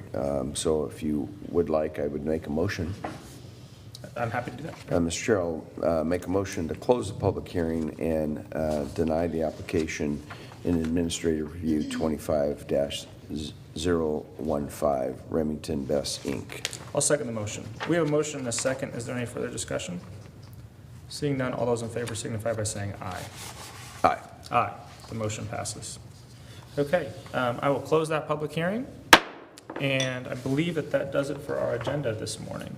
So if you would like, I would make a motion. I'm happy to do that. Mr. Chair, I'll make a motion to close the public hearing and deny the application in Administrative Review 25-015, Remington Best, Inc. I'll second the motion. We have a motion and a second. Is there any further discussion? Seeing none, all those in favor signify by saying aye. Aye. Aye. The motion passes. Okay, I will close that public hearing, and I believe that that does it for our agenda this morning.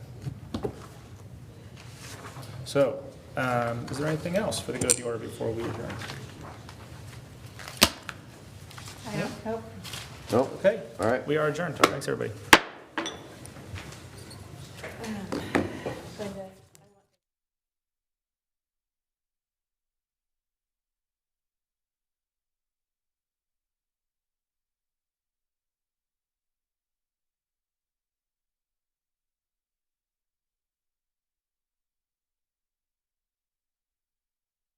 So, is there anything else for the good of the order before we adjourn? I don't, nope. Nope. Okay. All right. We are adjourned. Thanks, everybody.